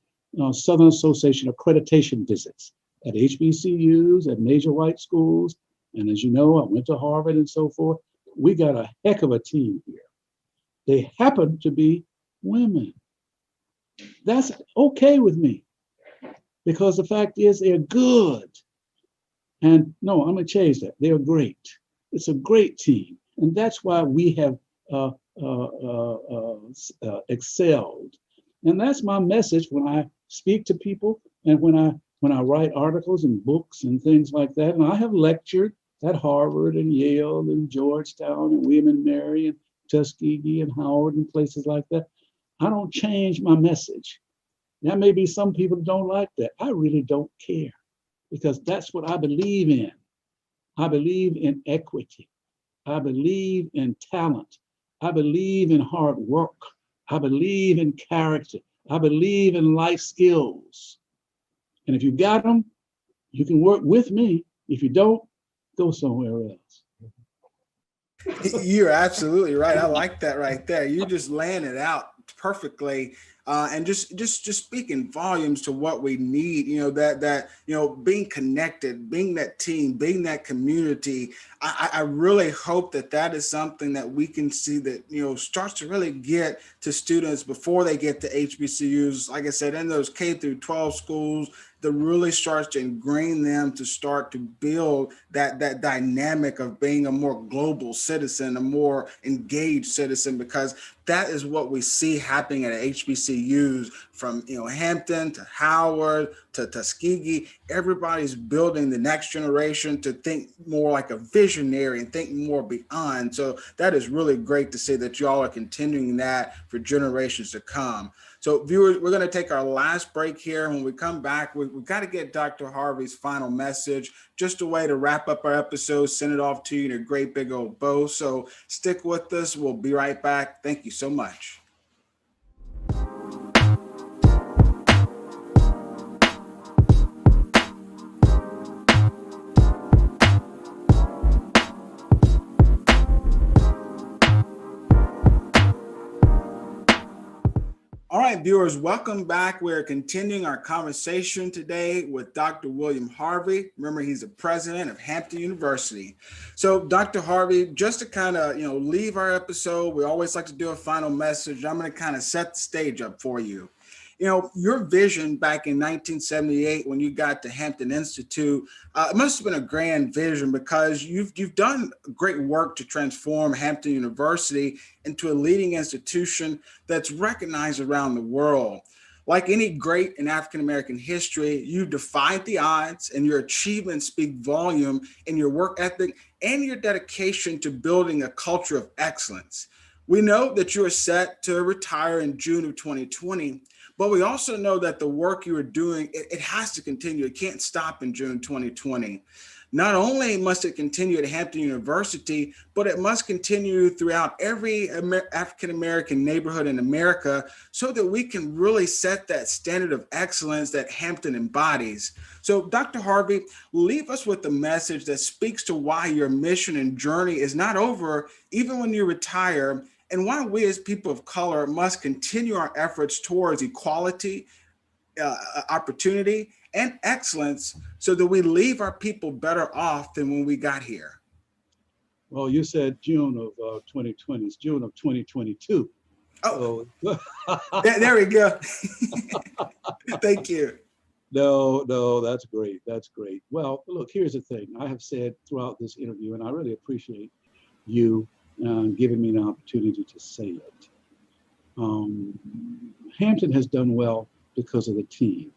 Southern Association accreditation visits at HBCUs, at major white schools. And as you know, I went to Harvard and so forth. We got a heck of a team here. They happen to be women. That's okay with me, because the fact is they're good. And no, I'm gonna change that. They're great. It's a great team. And that's why we have excelled. And that's my message when I speak to people and when I write articles and books and things like that. And I have lectured at Harvard and Yale and Georgetown and William and Mary and Tuskegee and Howard and places like that. I don't change my message. There may be some people who don't like that. I really don't care, because that's what I believe in. I believe in equity. I believe in talent. I believe in hard work. I believe in character. I believe in life skills. And if you got them, you can work with me. If you don't, go somewhere else. You're absolutely right. I like that right there. You just laying it out perfectly, and just speaking volumes to what we need. That being connected, being that team, being that community. I really hope that is something that we can see that starts to really get to students before they get to HBCUs. Like I said, in those K through 12 schools, that really starts to ingrain them to start to build that dynamic of being a more global citizen, a more engaged citizen, because that is what we see happening at HBCUs, from Hampton to Howard to Tuskegee. Everybody's building the next generation to think more like a visionary and think more beyond. So that is really great to see that y'all are continuing that for generations to come. So viewers, we're going to take our last break here. When we come back, we've got to get Dr. Harvey's final message, just a way to wrap up our episode, send it off to you in a great big old bow. So stick with us. We'll be right back. Thank you so much. All right, viewers, welcome back. We're continuing our conversation today with Dr. William Harvey. Remember, he's the president of Hampton University. So, Dr. Harvey, just to kind of, leave our episode, we always like to do a final message. I'm going to kind of set the stage up for you. Your vision back in 1978 when you got to Hampton Institute, it must have been a grand vision, because you've done great work to transform Hampton University into a leading institution that's recognized around the world. Like any great in African American history, you defied the odds, and your achievements speak volume in your work ethic and your dedication to building a culture of excellence. We know that you are set to retire in June of 2020, but we also know that the work you are doing, it has to continue. It can't stop in June 2020. Not only must it continue at Hampton University, but it must continue throughout every African American neighborhood in America so that we can really set that standard of excellence that Hampton embodies. So, Dr. Harvey, leave us with a message that speaks to why your mission and journey is not over even when you retire, and why we as people of color must continue our efforts towards equality, opportunity, and excellence so that we leave our people better off than when we got here. Well, you said June of 2020. It's June of 2022. Oh, so, there we go. Thank you. No, that's great. That's great. Well, look, here's the thing. I have said throughout this interview, and I really appreciate you giving me an opportunity to say it. Hampton has done well because of the team.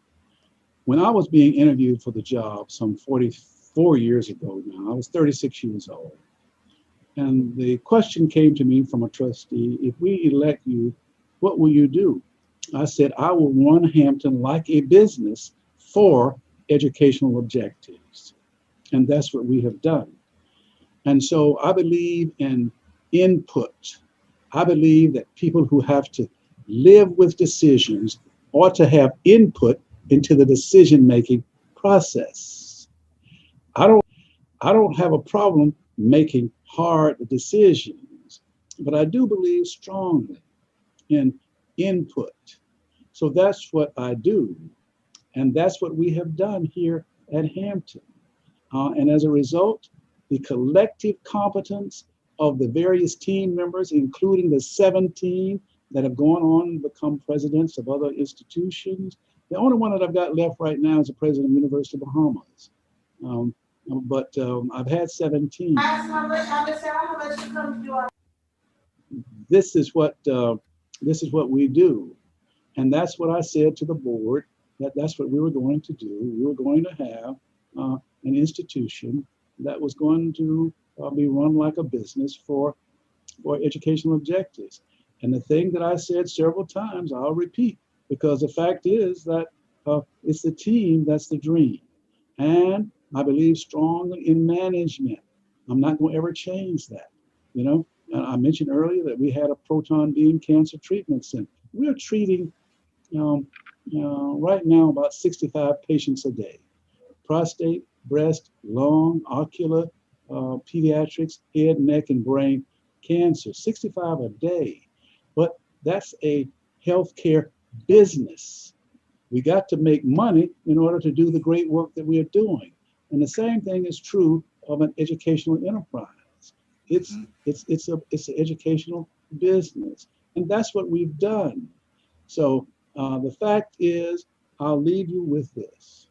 When I was being interviewed for the job some 44 years ago now, I was 36 years old. And the question came to me from a trustee, if we elect you, what will you do? I said, I will run Hampton like a business for educational objectives. And that's what we have done. And so I believe in input. I believe that people who have to live with decisions ought to have input into the decision-making process. I don't have a problem making hard decisions, but I do believe strongly in input. So that's what I do. And that's what we have done here at Hampton. And as a result, the collective competence of the various team members, including the 17 that have gone on and become presidents of other institutions. The only one that I've got left right now is the president of the University of Bahamas. But I've had 17. This is what we do. And that's what I said to the board, that's what we were going to do. We were going to have an institution that was going to be run like a business for educational objectives. And the thing that I said several times, I'll repeat, because the fact is that it's the team that's the dream. And I believe strongly in management. I'm not going to ever change that. You know, I mentioned earlier that we had a proton beam cancer treatment center. We're treating right now about 65 patients a day. Prostate, breast, lung, ocular, pediatrics, head, neck, and brain cancer, 65 a day. But that's a healthcare business. We got to make money in order to do the great work that we are doing. And the same thing is true of an educational enterprise. It's an educational business. And that's what we've done. So the fact is, I'll leave you with this.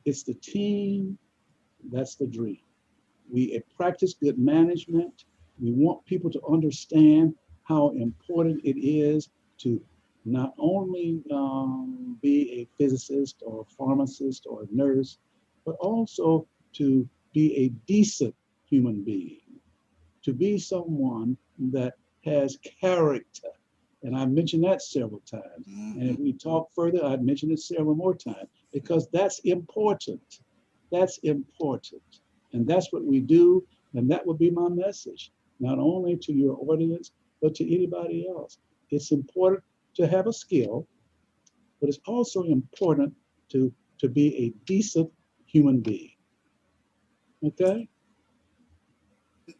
It's the team, that's the dream. We practice good management. We want people to understand how important it is to not only be a physicist or a pharmacist or a nurse, but also to be a decent human being, to be someone that has character. And I mentioned that several times. And if we talk further, I'd mention it several more times, because that's important. That's important. And that's what we do. And that would be my message, not only to your audience, but to anybody else. It's important to have a skill, but it's also important to be a decent human being. Okay?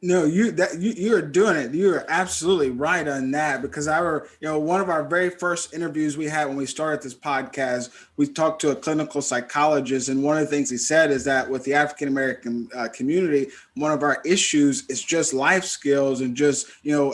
No, you're doing it. You're absolutely right on that, because one of our very first interviews we had when we started this podcast, we talked to a clinical psychologist, and one of the things he said is that with the African American community, one of our issues is just life skills and just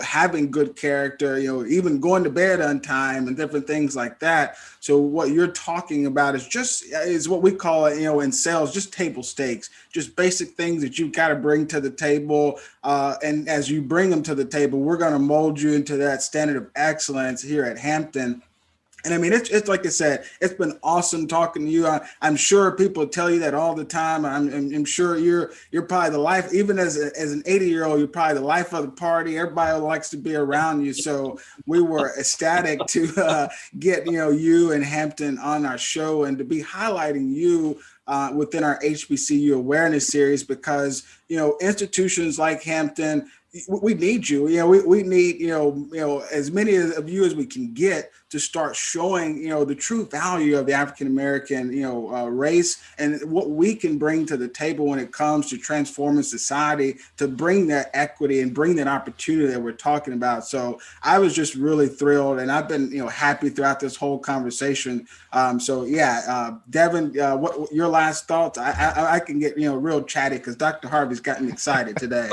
having good character, even going to bed on time and different things like that. So what you're talking about is what we call it, in sales, just table stakes, just basic things that you've got to bring to the table. And as you bring them to the table, we're going to mold you into that standard of excellence here at Hampton. And I mean, it's like I said, it's been awesome talking to you. I'm sure people tell you that all the time. I'm sure you're probably the life, even as an 80-year-old, you're probably the life of the party. Everybody likes to be around you. So we were ecstatic to get you and Hampton on our show and to be highlighting you within our HBCU awareness series, because institutions like Hampton, we need you. We need as many of you as we can get to start showing the true value of the African American race and what we can bring to the table when it comes to transforming society, to bring that equity and bring that opportunity that we're talking about. So I was just really thrilled, and I've been happy throughout this whole conversation. Devin, what your last thoughts? I can get real chatty because Dr. Harvey's got me excited today.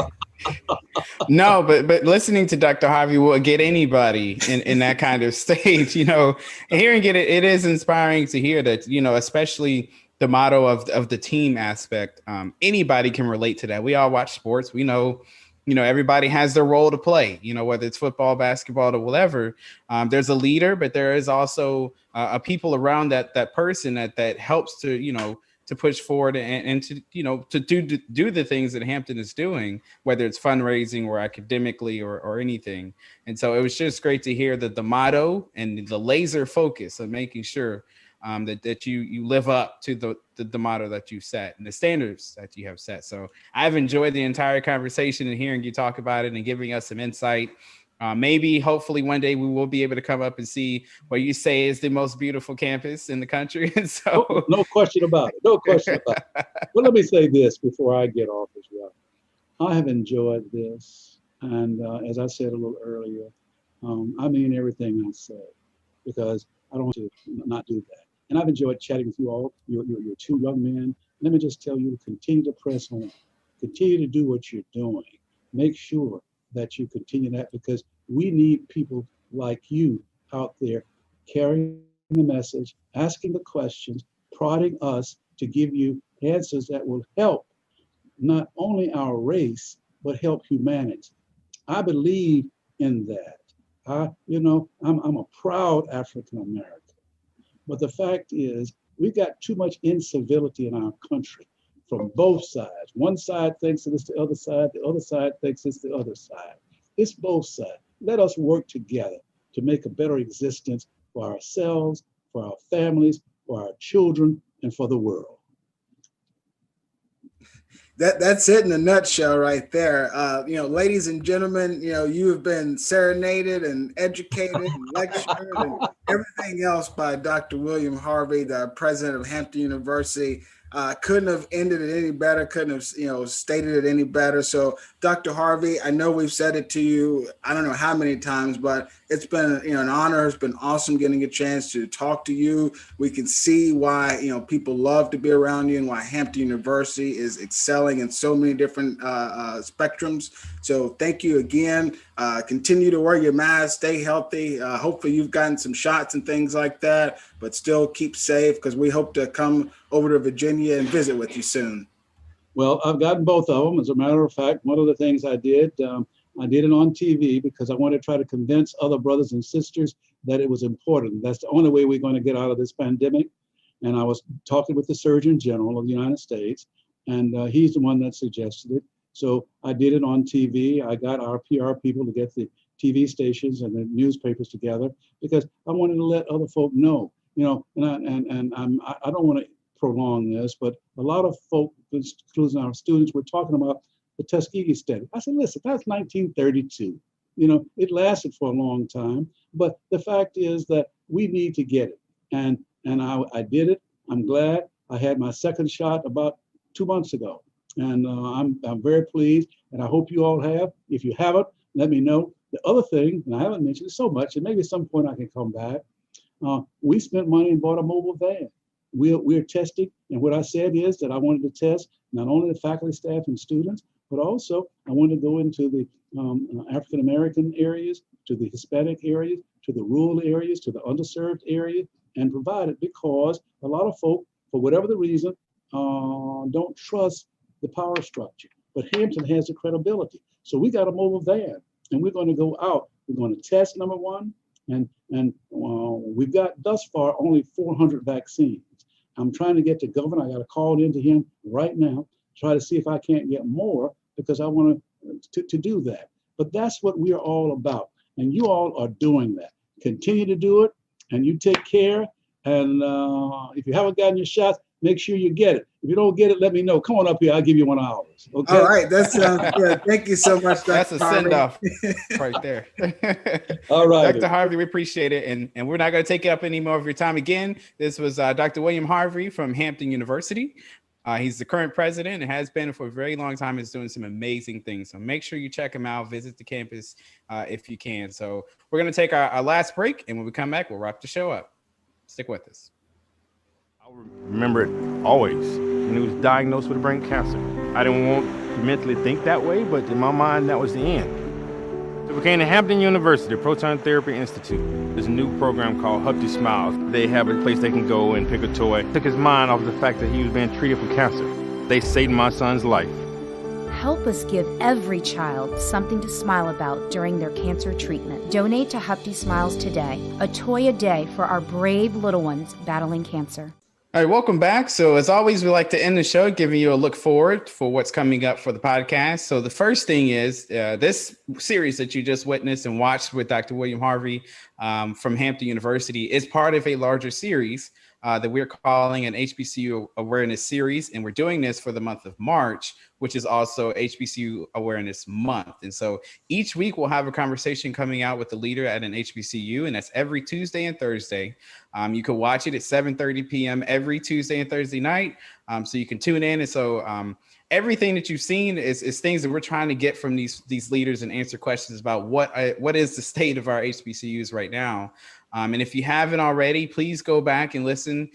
No, but listening to Dr. Harvey will get anybody in that kind of state, hearing it is inspiring to hear that, especially the motto of the team aspect. Anybody can relate to that. We all watch sports. We know, everybody has their role to play, whether it's football, basketball, or whatever. There's a leader, but there is also a people around that person that helps to push forward and to do the things that Hampton is doing, whether it's fundraising or academically or anything. And so it was just great to hear that the motto and the laser focus of making sure that you live up to the motto that you set and the standards that you have set. So I've enjoyed the entire conversation and hearing you talk about it and giving us some insight. Maybe, hopefully, one day we will be able to come up and see what you say is the most beautiful campus in the country. And so, no question about it. No question about it. Well, let me say this before I get off as well. I have enjoyed this, and as I said a little earlier, I mean everything I say, because I don't want to not do that. And I've enjoyed chatting with you all. You're two young men. Let me just tell you to continue to press on, continue to do what you're doing. Make sure that you continue that, because we need people like you out there carrying the message, asking the questions, prodding us to give you answers that will help not only our race, but help humanity. I believe in that. I'm a proud African American. But the fact is, we've got too much incivility in our country from both sides. One side thinks it's the other side thinks it's the other side. It's both sides. Let us work together to make a better existence for ourselves, for our families, for our children, and for the world. That's it in a nutshell right there. Ladies and gentlemen, you have been serenaded and educated and lectured and everything else by Dr. William Harvey, the president of Hampton University. Couldn't have ended it any better, couldn't have, stated it any better. So Dr. Harvey, I know we've said it to you, I don't know how many times, but it's been, an honor. It's been awesome getting a chance to talk to you. We can see why, people love to be around you and why Hampton University is excelling in so many different spectrums. So thank you again. Continue to wear your mask, stay healthy. Hopefully you've gotten some shots and things like that, but still keep safe, because we hope to come over to Virginia and visit with you soon. Well, I've gotten both of them. As a matter of fact, one of the things I did it on TV because I wanted to try to convince other brothers and sisters that it was important. That's the only way we're going to get out of this pandemic. And I was talking with the Surgeon General of the United States, and he's the one that suggested it. So I did it on TV. I got our PR people to get the TV stations and the newspapers together, because I wanted to let other folk know, and I don't want to prolong this, but a lot of folk, including our students, were talking about the Tuskegee study. I said, listen, that's 1932. It lasted for a long time, but the fact is that we need to get it. And I did it. I'm glad. I had my second shot about 2 months ago. And I'm very pleased, and I hope you all have. If you haven't, let me know. The other thing, and I haven't mentioned it so much, and maybe at some point I can come back, we spent money and bought a mobile van. We're testing, and what I said is that I wanted to test not only the faculty, staff, and students, but also I wanted to go into the African American areas, to the Hispanic areas, to the rural areas, to the underserved areas, and provide it, because a lot of folk, for whatever the reason, don't trust the power structure. But Hampton has the credibility. So we got a mobile van, and we're going to go out. We're going to test, number one. And we've got thus far only 400 vaccines. I'm trying to get to governor. I got to call into him right now, try to see if I can't get more, because I want to do that. But that's what we are all about. And you all are doing that. Continue to do it, and you take care. And if you haven't gotten your shots, make sure you get it. If you don't get it, let me know. Come on up here. I'll give you 1 hour. Okay. All right. That sounds good. Thank you so much, Dr. That's a Harvey. send-off right there. All right. Dr. Harvey, we appreciate it. And we're not going to take up any more of your time. Again, this was Dr. William Harvey from Hampton University. He's the current president and has been for a very long time. He's doing some amazing things. So make sure you check him out. Visit the campus if you can. So we're going to take our last break. And when we come back, we'll wrap the show up. Stick with us. I remember it always. When he was diagnosed with brain cancer. I didn't want to mentally think that way, but in my mind, that was the end. So we came to Hampton University Proton Therapy Institute. There's a new program called Hampton Smiles. They have a place they can go and pick a toy. Took his mind off the fact that he was being treated for cancer. They saved my son's life. Help us give every child something to smile about during their cancer treatment. Donate to Hampton Smiles today. A toy a day for our brave little ones battling cancer. All right, welcome back. So as always, we like to end the show giving you a look forward for what's coming up for the podcast. So the first thing is this series that you just witnessed and watched with Dr. William Harvey from Hampton University is part of a larger series that we're calling an HBCU Awareness Series. And we're doing this for the month of March, which is also HBCU Awareness Month. And so each week we'll have a conversation coming out with the leader at an HBCU, and that's every Tuesday and Thursday. You can watch it at 7:30 p.m. every Tuesday and Thursday night. So you can tune in. And so everything that you've seen is things that we're trying to get from these leaders and answer questions about what is the state of our HBCUs right now. And if you haven't already, please go back and listen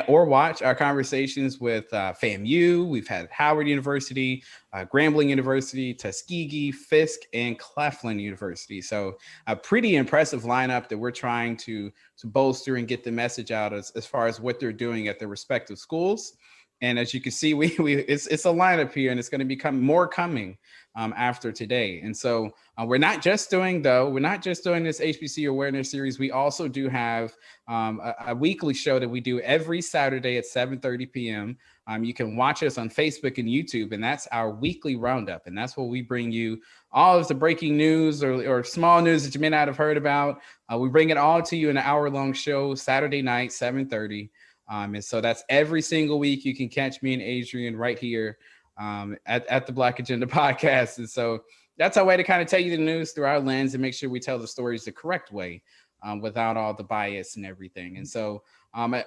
or watch our conversations with FAMU. We've had Howard University, Grambling University, Tuskegee, Fisk, and Claflin University. So a pretty impressive lineup that we're trying to bolster and get the message out as far as what they're doing at their respective schools. And as you can see, it's a lineup here, and it's going to become more coming after today. And so we're not just doing this HBCU Awareness Series. We also do have a weekly show that we do every Saturday at 7:30 p.m. You can watch us on Facebook and YouTube, and that's our weekly roundup. And that's where we bring you all of the breaking news or small news that you may not have heard about. We bring it all to you in an hour-long show, Saturday night, 7:30. And so that's every single week. You can catch me and Adrian right here at the Black Agenda Podcast. And so that's our way to kind of tell you the news through our lens and make sure we tell the stories the correct way without all the bias and everything. And so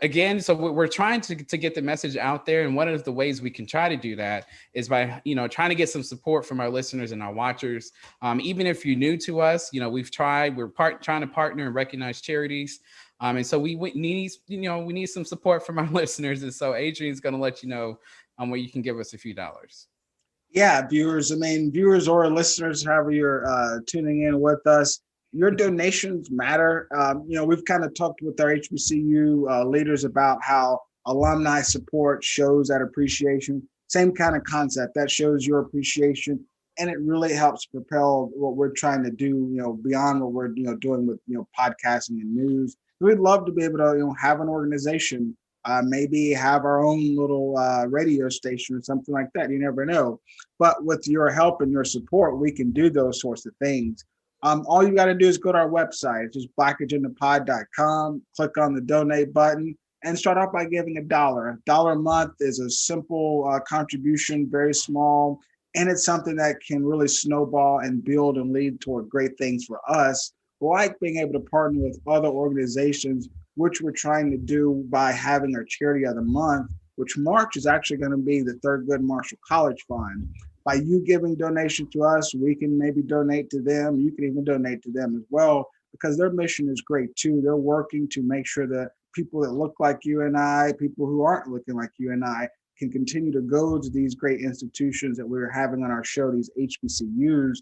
again, so we're trying to get the message out there. And one of the ways we can try to do that is by, trying to get some support from our listeners and our watchers. Even if you're new to us, we're trying to partner and recognize charities. And so we need some support from our listeners. And so Adrian's going to let you know where you can give us a few dollars. Yeah, viewers or listeners, however you're tuning in with us, your donations matter. We've kind of talked with our HBCU leaders about how alumni support shows that appreciation. Same kind of concept that shows your appreciation, and it really helps propel what we're trying to do. Beyond what we're doing with podcasting and news. We'd love to be able to have an organization, maybe have our own little radio station or something like that. You never know. But with your help and your support, we can do those sorts of things. All you got to do is go to our website. It's just blackagendapod.com. Click on the donate button and start off by giving $1. $1 a month is a simple contribution, very small, and it's something that can really snowball and build and lead toward great things for us. Like being able to partner with other organizations, which we're trying to do by having our Charity of the Month, which March is actually going to be the Thurgood Marshall College Fund. By you giving donation to us, we can maybe donate to them. You can even donate to them as well, because their mission is great too. They're working to make sure that people that look like you and I, people who aren't looking like you and I, can continue to go to these great institutions that we're having on our show, these HBCUs.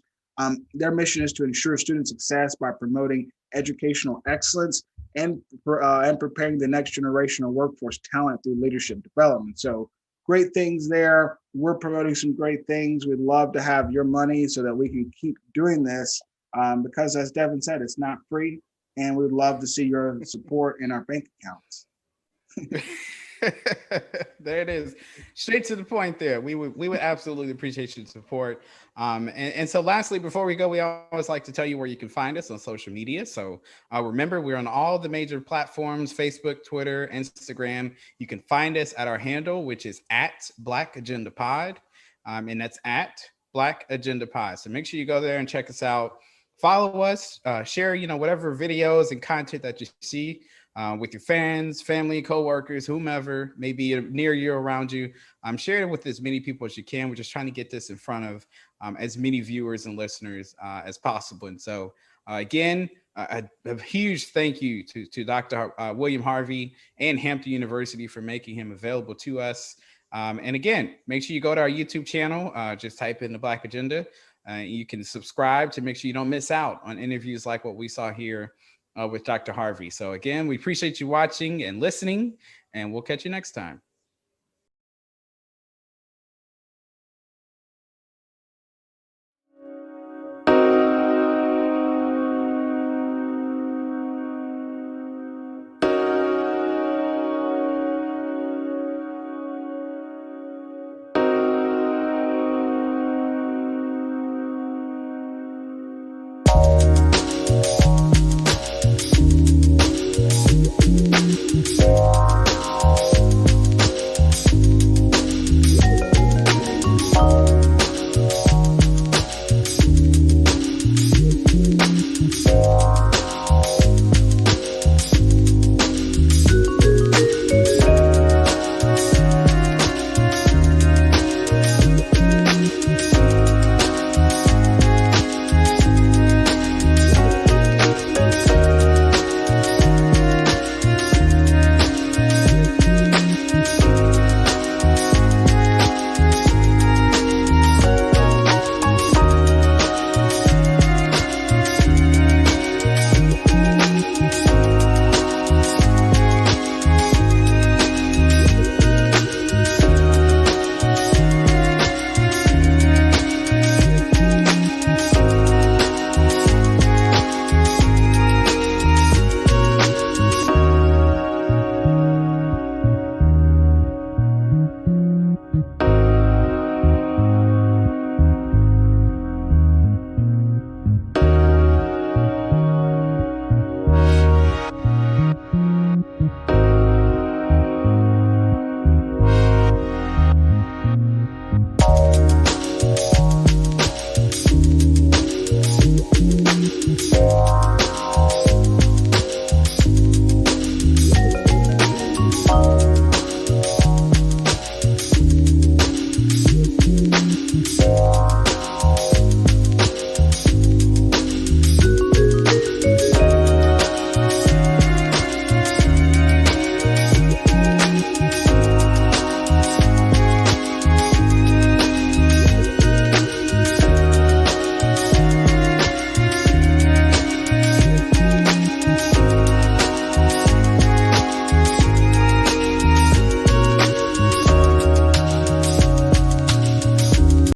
Their mission is to ensure student success by promoting educational excellence and preparing the next generation of workforce talent through leadership development. So great things there. We're promoting some great things. We'd love to have your money so that we can keep doing this because, as Devin said, it's not free. and we'd love to see your support in our bank accounts. There it is, straight to the point. There, we would absolutely appreciate your support. And so, lastly, before we go, we always like to tell you where you can find us on social media. So remember, we're on all the major platforms: Facebook, Twitter, Instagram. You can find us at our handle, which is at Black Agenda Pod, and that's at Black Agenda Pod. So make sure you go there and check us out. Follow us, share, whatever videos and content that you see with your fans, family, coworkers, whomever may be near you, around you. Share it with as many people as you can. We're just trying to get this in front of as many viewers and listeners as possible. And so, again, a huge thank you to Dr. William Harvey and Hampton University for making him available to us. And again, make sure you go to our YouTube channel. Just type in the Black Agenda. You can subscribe to make sure you don't miss out on interviews like what we saw here with Dr. Harvey. So again, we appreciate you watching and listening, and we'll catch you next time.